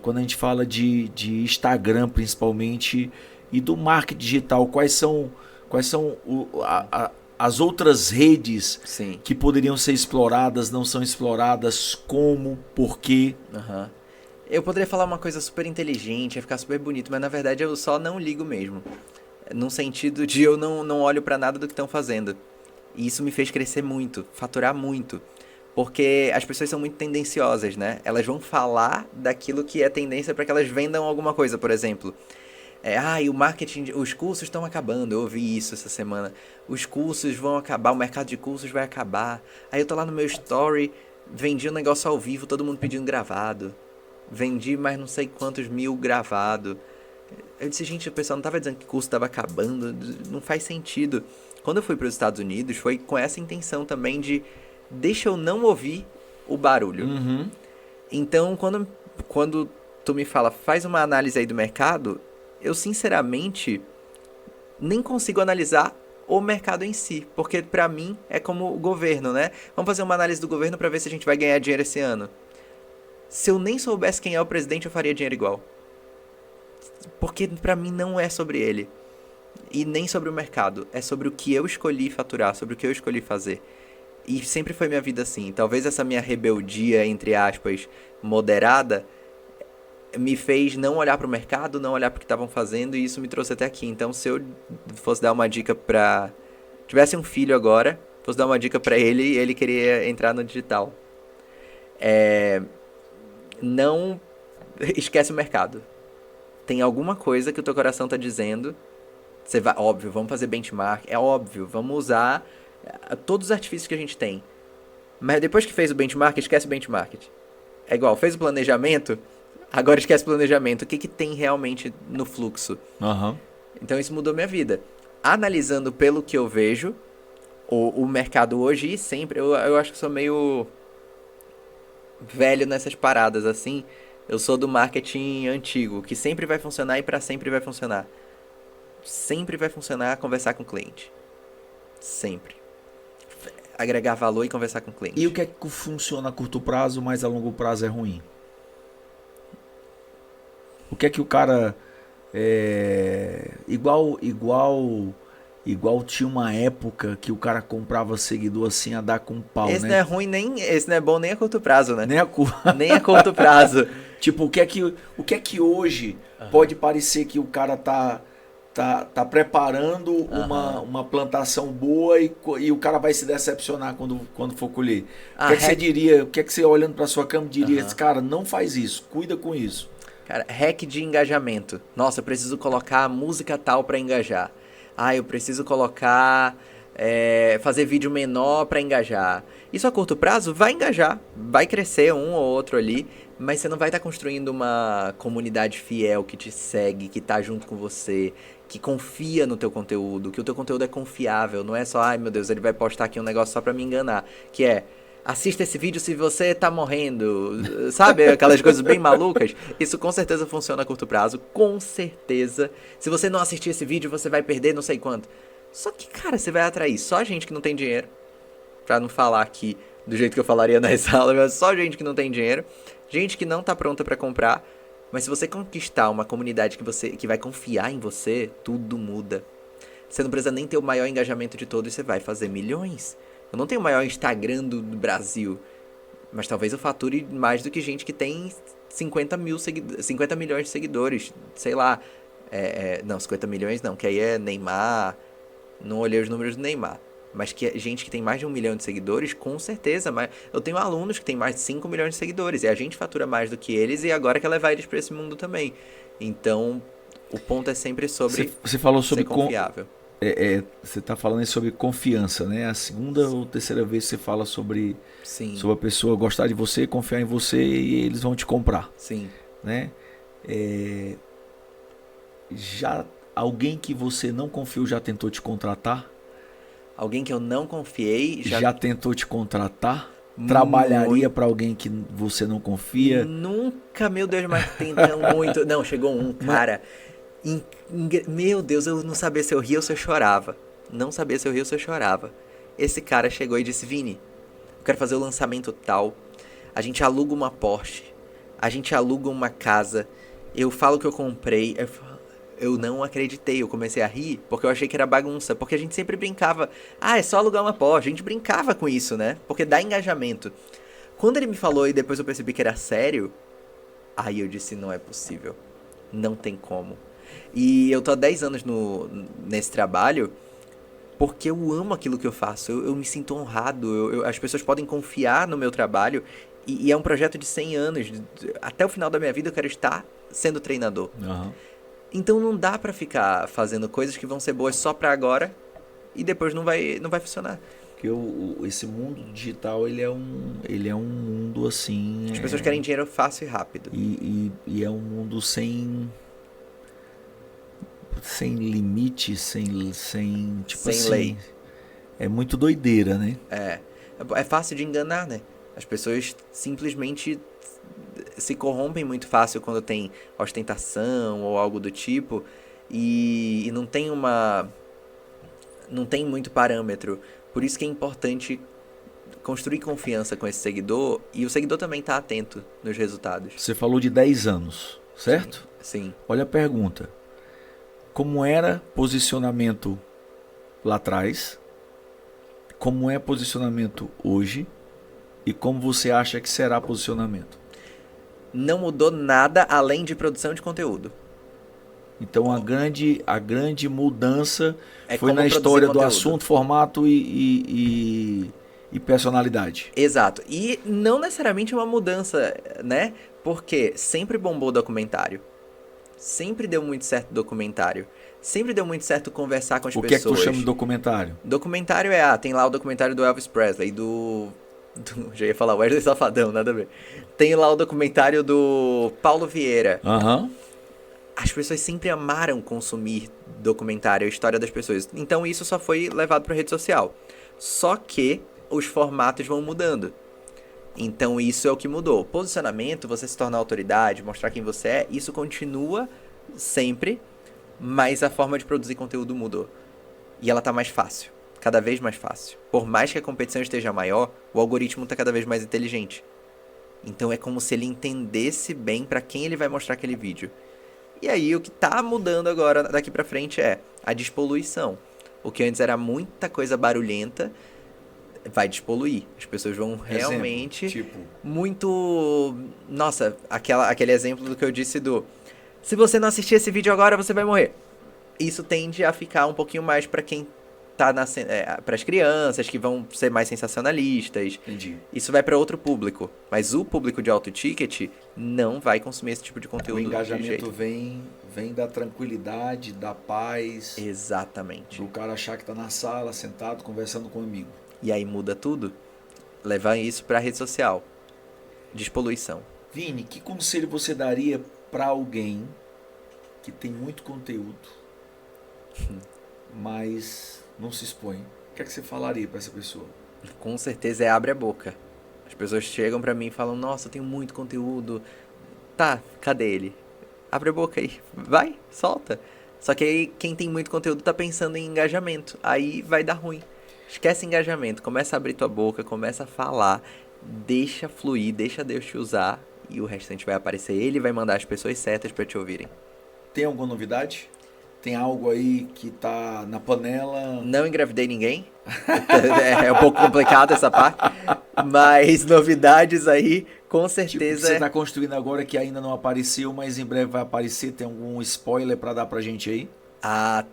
quando a gente fala de Instagram principalmente e do marketing digital? Quais são as outras redes Sim. que poderiam ser exploradas, não são exploradas, como, por quê? Eu poderia falar uma coisa super inteligente, ia ficar super bonito, mas na verdade eu só não ligo mesmo. Num sentido de eu não olho pra nada do que estão fazendo. E isso me fez crescer muito, faturar muito. Porque as pessoas são muito tendenciosas, né? Elas vão falar daquilo que é tendência para que elas vendam alguma coisa, por exemplo. E o marketing, os cursos estão acabando, eu ouvi isso essa semana. Os cursos vão acabar, o mercado de cursos vai acabar. Aí eu tô lá no meu story, vendi um negócio ao vivo, todo mundo pedindo gravado. Vendi mais não sei quantos mil gravado. Eu disse, gente, o pessoal não tava dizendo que o curso tava acabando, não faz sentido. Quando eu fui para os Estados Unidos, foi com essa intenção também de deixa eu não ouvir o barulho. Então, quando tu me fala, faz uma análise aí do mercado, eu sinceramente nem consigo analisar o mercado em si, porque pra mim é como o governo, né? Vamos fazer uma análise do governo pra ver se a gente vai ganhar dinheiro esse ano. Se eu nem soubesse quem é o presidente, eu faria dinheiro igual. Porque pra mim não é sobre ele. E nem sobre o mercado. É sobre o que eu escolhi faturar, sobre o que eu escolhi fazer. E sempre foi minha vida assim. Talvez essa minha rebeldia, entre aspas, moderada, me fez não olhar pro mercado, não olhar pro que estavam fazendo, e isso me trouxe até aqui. Então, se eu fosse dar uma dica pra... tivesse um filho agora, fosse dar uma dica pra ele, ele queria entrar no digital. Não esquece o mercado. Tem alguma coisa que o teu coração tá dizendo. Você vai, óbvio, vamos fazer benchmark, é óbvio, vamos usar todos os artifícios que a gente tem. Mas depois que fez o benchmark, esquece o benchmark. É igual, fez o planejamento, agora esquece o planejamento. O que tem realmente no fluxo? Então isso mudou minha vida. Analisando pelo que eu vejo, o mercado hoje e sempre, eu acho que sou meio velho nessas paradas assim. Eu sou do marketing antigo, que sempre vai funcionar e para sempre vai funcionar. Sempre vai funcionar conversar com o cliente. Sempre. Agregar valor e conversar com o cliente. E o que é que funciona a curto prazo, mas a longo prazo é ruim? O que é que o cara... Igual tinha uma época que o cara comprava seguidor assim a dar com pau, esse né? Não é ruim esse não é bom nem a curto prazo, né? Nem a curto prazo. Tipo, o que é que hoje pode parecer que o cara tá preparando uma plantação boa e o cara vai se decepcionar quando for colher. O que é que você diria? O que é que você olhando para sua cama diria? Cara, não faz isso, cuida com isso. Cara, hack de engajamento. Nossa, eu preciso colocar música tal para engajar. Eu preciso colocar... fazer vídeo menor para engajar. Isso a curto prazo vai engajar, vai crescer um ou outro ali, mas você não vai estar construindo uma comunidade fiel que te segue, que tá junto com você, que confia no teu conteúdo, que o teu conteúdo é confiável, não é só, ai meu Deus, ele vai postar aqui um negócio só pra me enganar, que é, assista esse vídeo se você tá morrendo, sabe, aquelas coisas bem malucas. Isso com certeza funciona a curto prazo, com certeza. Se você não assistir esse vídeo, você vai perder não sei quanto. Só que, cara, você vai atrair só gente que não tem dinheiro, pra não falar aqui do jeito que eu falaria na sala, mas só gente que não tem dinheiro, gente que não tá pronta pra comprar. Mas se você conquistar uma comunidade que vai confiar em você, tudo muda. Você não precisa nem ter o maior engajamento de todos, você vai fazer milhões. Eu não tenho o maior Instagram do Brasil, mas talvez eu fature mais do que gente que tem 50 milhões de seguidores, sei lá. Não, 50 milhões não, que aí é Neymar, não olhei os números do Neymar. Mas que gente que tem mais de 1 milhão de seguidores, com certeza. Mas eu tenho alunos que tem mais de 5 milhões de seguidores. E a gente fatura mais do que eles. E agora quer levar eles para esse mundo também. Então, o ponto é sempre sobre você falou sobre ser confiável. Você está falando aí sobre confiança, né? A segunda ou terceira vez que você fala sobre a pessoa gostar de você, confiar em você e eles vão te comprar. Sim. Né? Já alguém que você não confiou já tentou te contratar? Alguém que eu não confiei já tentou te contratar? Trabalharia para alguém que você não confia? Nunca, meu Deus, mas tentam muito. Não, chegou um cara. Meu Deus, eu não sabia se eu ria ou se eu chorava. Não sabia se eu ria ou se eu chorava. esse cara chegou e disse, Vini, eu quero fazer o lançamento tal, a gente aluga uma Porsche, a gente aluga uma casa, eu falo que eu comprei, eu não acreditei, eu comecei a rir, porque eu achei que era bagunça, porque a gente sempre brincava, é só alugar uma Porsche, a gente brincava com isso, né, porque dá engajamento. Quando ele me falou e depois eu percebi que era sério, aí eu disse, não é possível, não tem como. E eu tô há 10 anos nesse trabalho, porque eu amo aquilo que eu faço, eu me sinto honrado, as pessoas podem confiar no meu trabalho, e é um projeto de 100 anos, até o final da minha vida eu quero estar sendo treinador. Uhum. Então não dá pra ficar fazendo coisas que vão ser boas só pra agora e depois não vai funcionar. Porque esse mundo digital, ele é um mundo assim... As pessoas querem dinheiro fácil e rápido. E é um mundo sem limite, sem tipo Sem assim, lei. É muito doideira, né? É fácil de enganar, né? As pessoas simplesmente se corrompem muito fácil quando tem ostentação ou algo do tipo e não tem muito parâmetro. Por isso que é importante construir confiança com esse seguidor e o seguidor também tá atento nos resultados. Você falou de 10 anos, certo? Sim. Olha a pergunta. Como era posicionamento lá atrás? Como é posicionamento hoje? E como você acha que será posicionamento? Não mudou nada além de produção de conteúdo. Então a grande mudança foi como na história do conteúdo. assunto, formato e personalidade. Exato. E não necessariamente uma mudança, né? Porque sempre bombou documentário. Sempre deu muito certo documentário. Sempre deu muito certo conversar com as pessoas. O que é que tu chama de documentário? Documentário tem lá o documentário do Elvis Presley, já ia falar Wesley Safadão, nada a ver. Tem lá o documentário do Paulo Vieira. Aham. As pessoas sempre amaram consumir documentário, a história das pessoas. Então isso só foi levado para rede social. Só que os formatos vão mudando. Então isso é o que mudou. Posicionamento, você se tornar autoridade, mostrar quem você é, isso continua sempre, mas a forma de produzir conteúdo mudou. E ela tá mais fácil, cada vez mais fácil. Por mais que a competição esteja maior, o algoritmo tá cada vez mais inteligente. Então é como se ele entendesse bem para quem ele vai mostrar aquele vídeo. E aí o que tá mudando agora daqui pra frente é a despoluição. O que antes era muita coisa barulhenta, vai despoluir. As pessoas vão realmente... Exemplo, tipo... Muito... Nossa, aquele exemplo do que eu disse se você não assistir esse vídeo agora, você vai morrer. Isso tende a ficar um pouquinho mais pra quem tá pras crianças, que vão ser mais sensacionalistas. Entendi. Isso vai pra outro público. Mas o público de alto ticket não vai consumir esse tipo de conteúdo. O engajamento vem da tranquilidade, da paz. Exatamente. Do cara achar que tá na sala, sentado, conversando com um amigo. E aí muda tudo. Levar isso pra rede social. Despoluição. Vini, que conselho você daria pra alguém que tem muito conteúdo, mas não se expõe? O que é que você falaria pra essa pessoa? Com certeza abre a boca. As pessoas chegam pra mim e falam, nossa, eu tenho muito conteúdo. Tá, cadê ele? Abre a boca aí. Vai, solta. Só que aí quem tem muito conteúdo tá pensando em engajamento. Aí vai dar ruim. Esquece engajamento. Começa a abrir tua boca, começa a falar. Deixa fluir, deixa Deus te usar. E o restante vai aparecer. Ele vai mandar as pessoas certas pra te ouvirem. Tem alguma novidade? Tem algo aí que tá na panela? Não engravidei ninguém. É um pouco complicado essa parte. Mas novidades aí, com certeza. Tipo, o que você tá construindo agora que ainda não apareceu, mas em breve vai aparecer. Tem algum spoiler pra dar pra gente aí?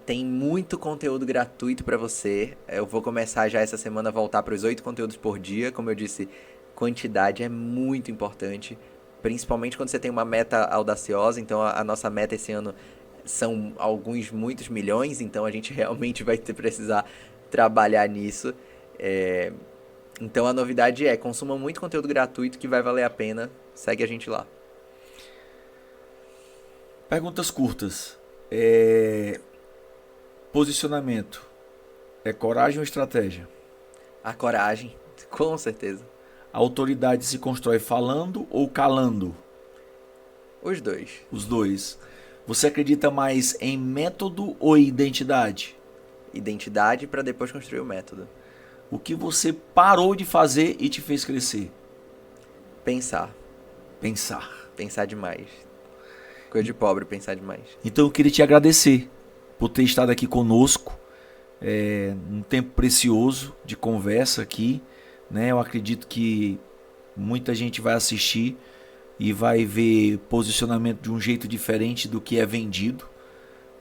Tem muito conteúdo gratuito pra você. Eu vou começar já essa semana a voltar para os 8 conteúdos por dia. Como eu disse, quantidade é muito importante. Principalmente quando você tem uma meta audaciosa. Então a nossa meta esse ano são muitos milhões. Então a gente realmente vai precisar trabalhar nisso. Então a novidade consuma muito conteúdo gratuito que vai valer a pena. Segue a gente lá. Perguntas curtas. Posicionamento. É coragem ou estratégia? A coragem, com certeza. A autoridade se constrói falando ou calando? Os dois. Os dois. Você acredita mais em método ou identidade? Identidade para depois construir o método. O que você parou de fazer e te fez crescer? Pensar. Pensar. Pensar demais. Coisa de pobre, pensar demais. Então eu queria te agradecer por ter estado aqui conosco. Um tempo precioso de conversa aqui, né? Eu acredito que muita gente vai assistir e vai ver posicionamento de um jeito diferente do que é vendido,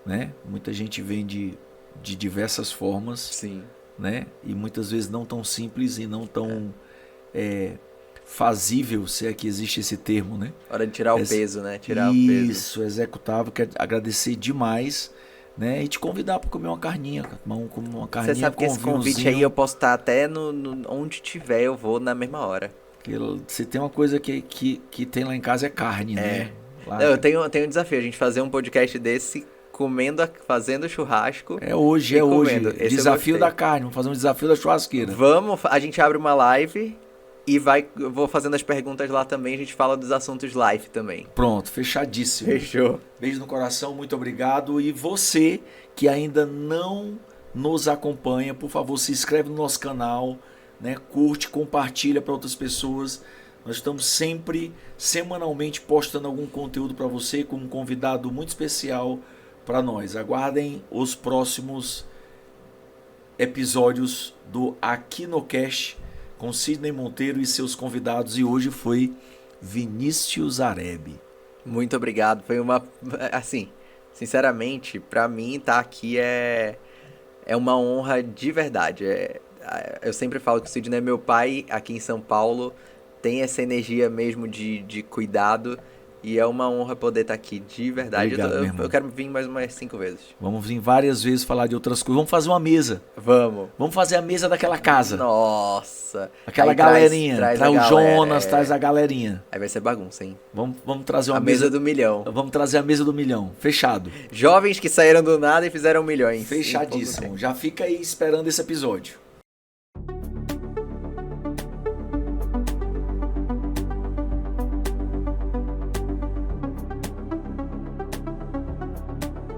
né? Muita gente vende de diversas formas, Sim. né? E muitas vezes não tão simples e não tão fazível, se é que existe esse termo, né? Hora de tirar o peso, né? Tirar o Isso, peso. Isso, executável. Quero agradecer demais, né? E te convidar para comer uma carninha, uma carninha. Você sabe que esse convite aí eu posso estar até onde tiver, eu vou na mesma hora. Porque se tem uma coisa que tem lá em casa é carne, né? Lá, eu tenho um desafio, a gente fazer um podcast desse fazendo churrasco. Hoje. Desafio da carne, vamos fazer um desafio da churrasqueira. A gente abre uma live e eu vou fazendo as perguntas lá também, a gente fala dos assuntos live também. Pronto, fechadíssimo. Fechou. Beijo no coração, muito obrigado. E você que ainda não nos acompanha, por favor, se inscreve no nosso canal, né? Curte, compartilha para outras pessoas. Nós estamos sempre, semanalmente, postando algum conteúdo para você com um convidado muito especial para nós. Aguardem os próximos episódios do Aquinocast com Sidney Monteiro e seus convidados. E hoje foi Vinícius Arebe. Muito obrigado. Foi assim, sinceramente, para mim estar aqui é uma honra de verdade. Eu sempre falo que o Sidney é meu pai aqui em São Paulo. Tem essa energia mesmo de cuidado. E é uma honra poder estar aqui, de verdade. Obrigado, eu quero vir mais umas 5 vezes. Vamos vir várias vezes falar de outras coisas. Vamos fazer uma mesa. Vamos fazer a mesa daquela casa. Nossa. Aquela aí galerinha. Traz o Jonas, traz a galerinha. Aí vai ser bagunça, hein? Vamos trazer uma mesa do milhão. Vamos trazer a mesa do milhão. Fechado. Jovens que saíram do nada e fizeram milhões. Fechadíssimo. Já fica aí esperando esse episódio.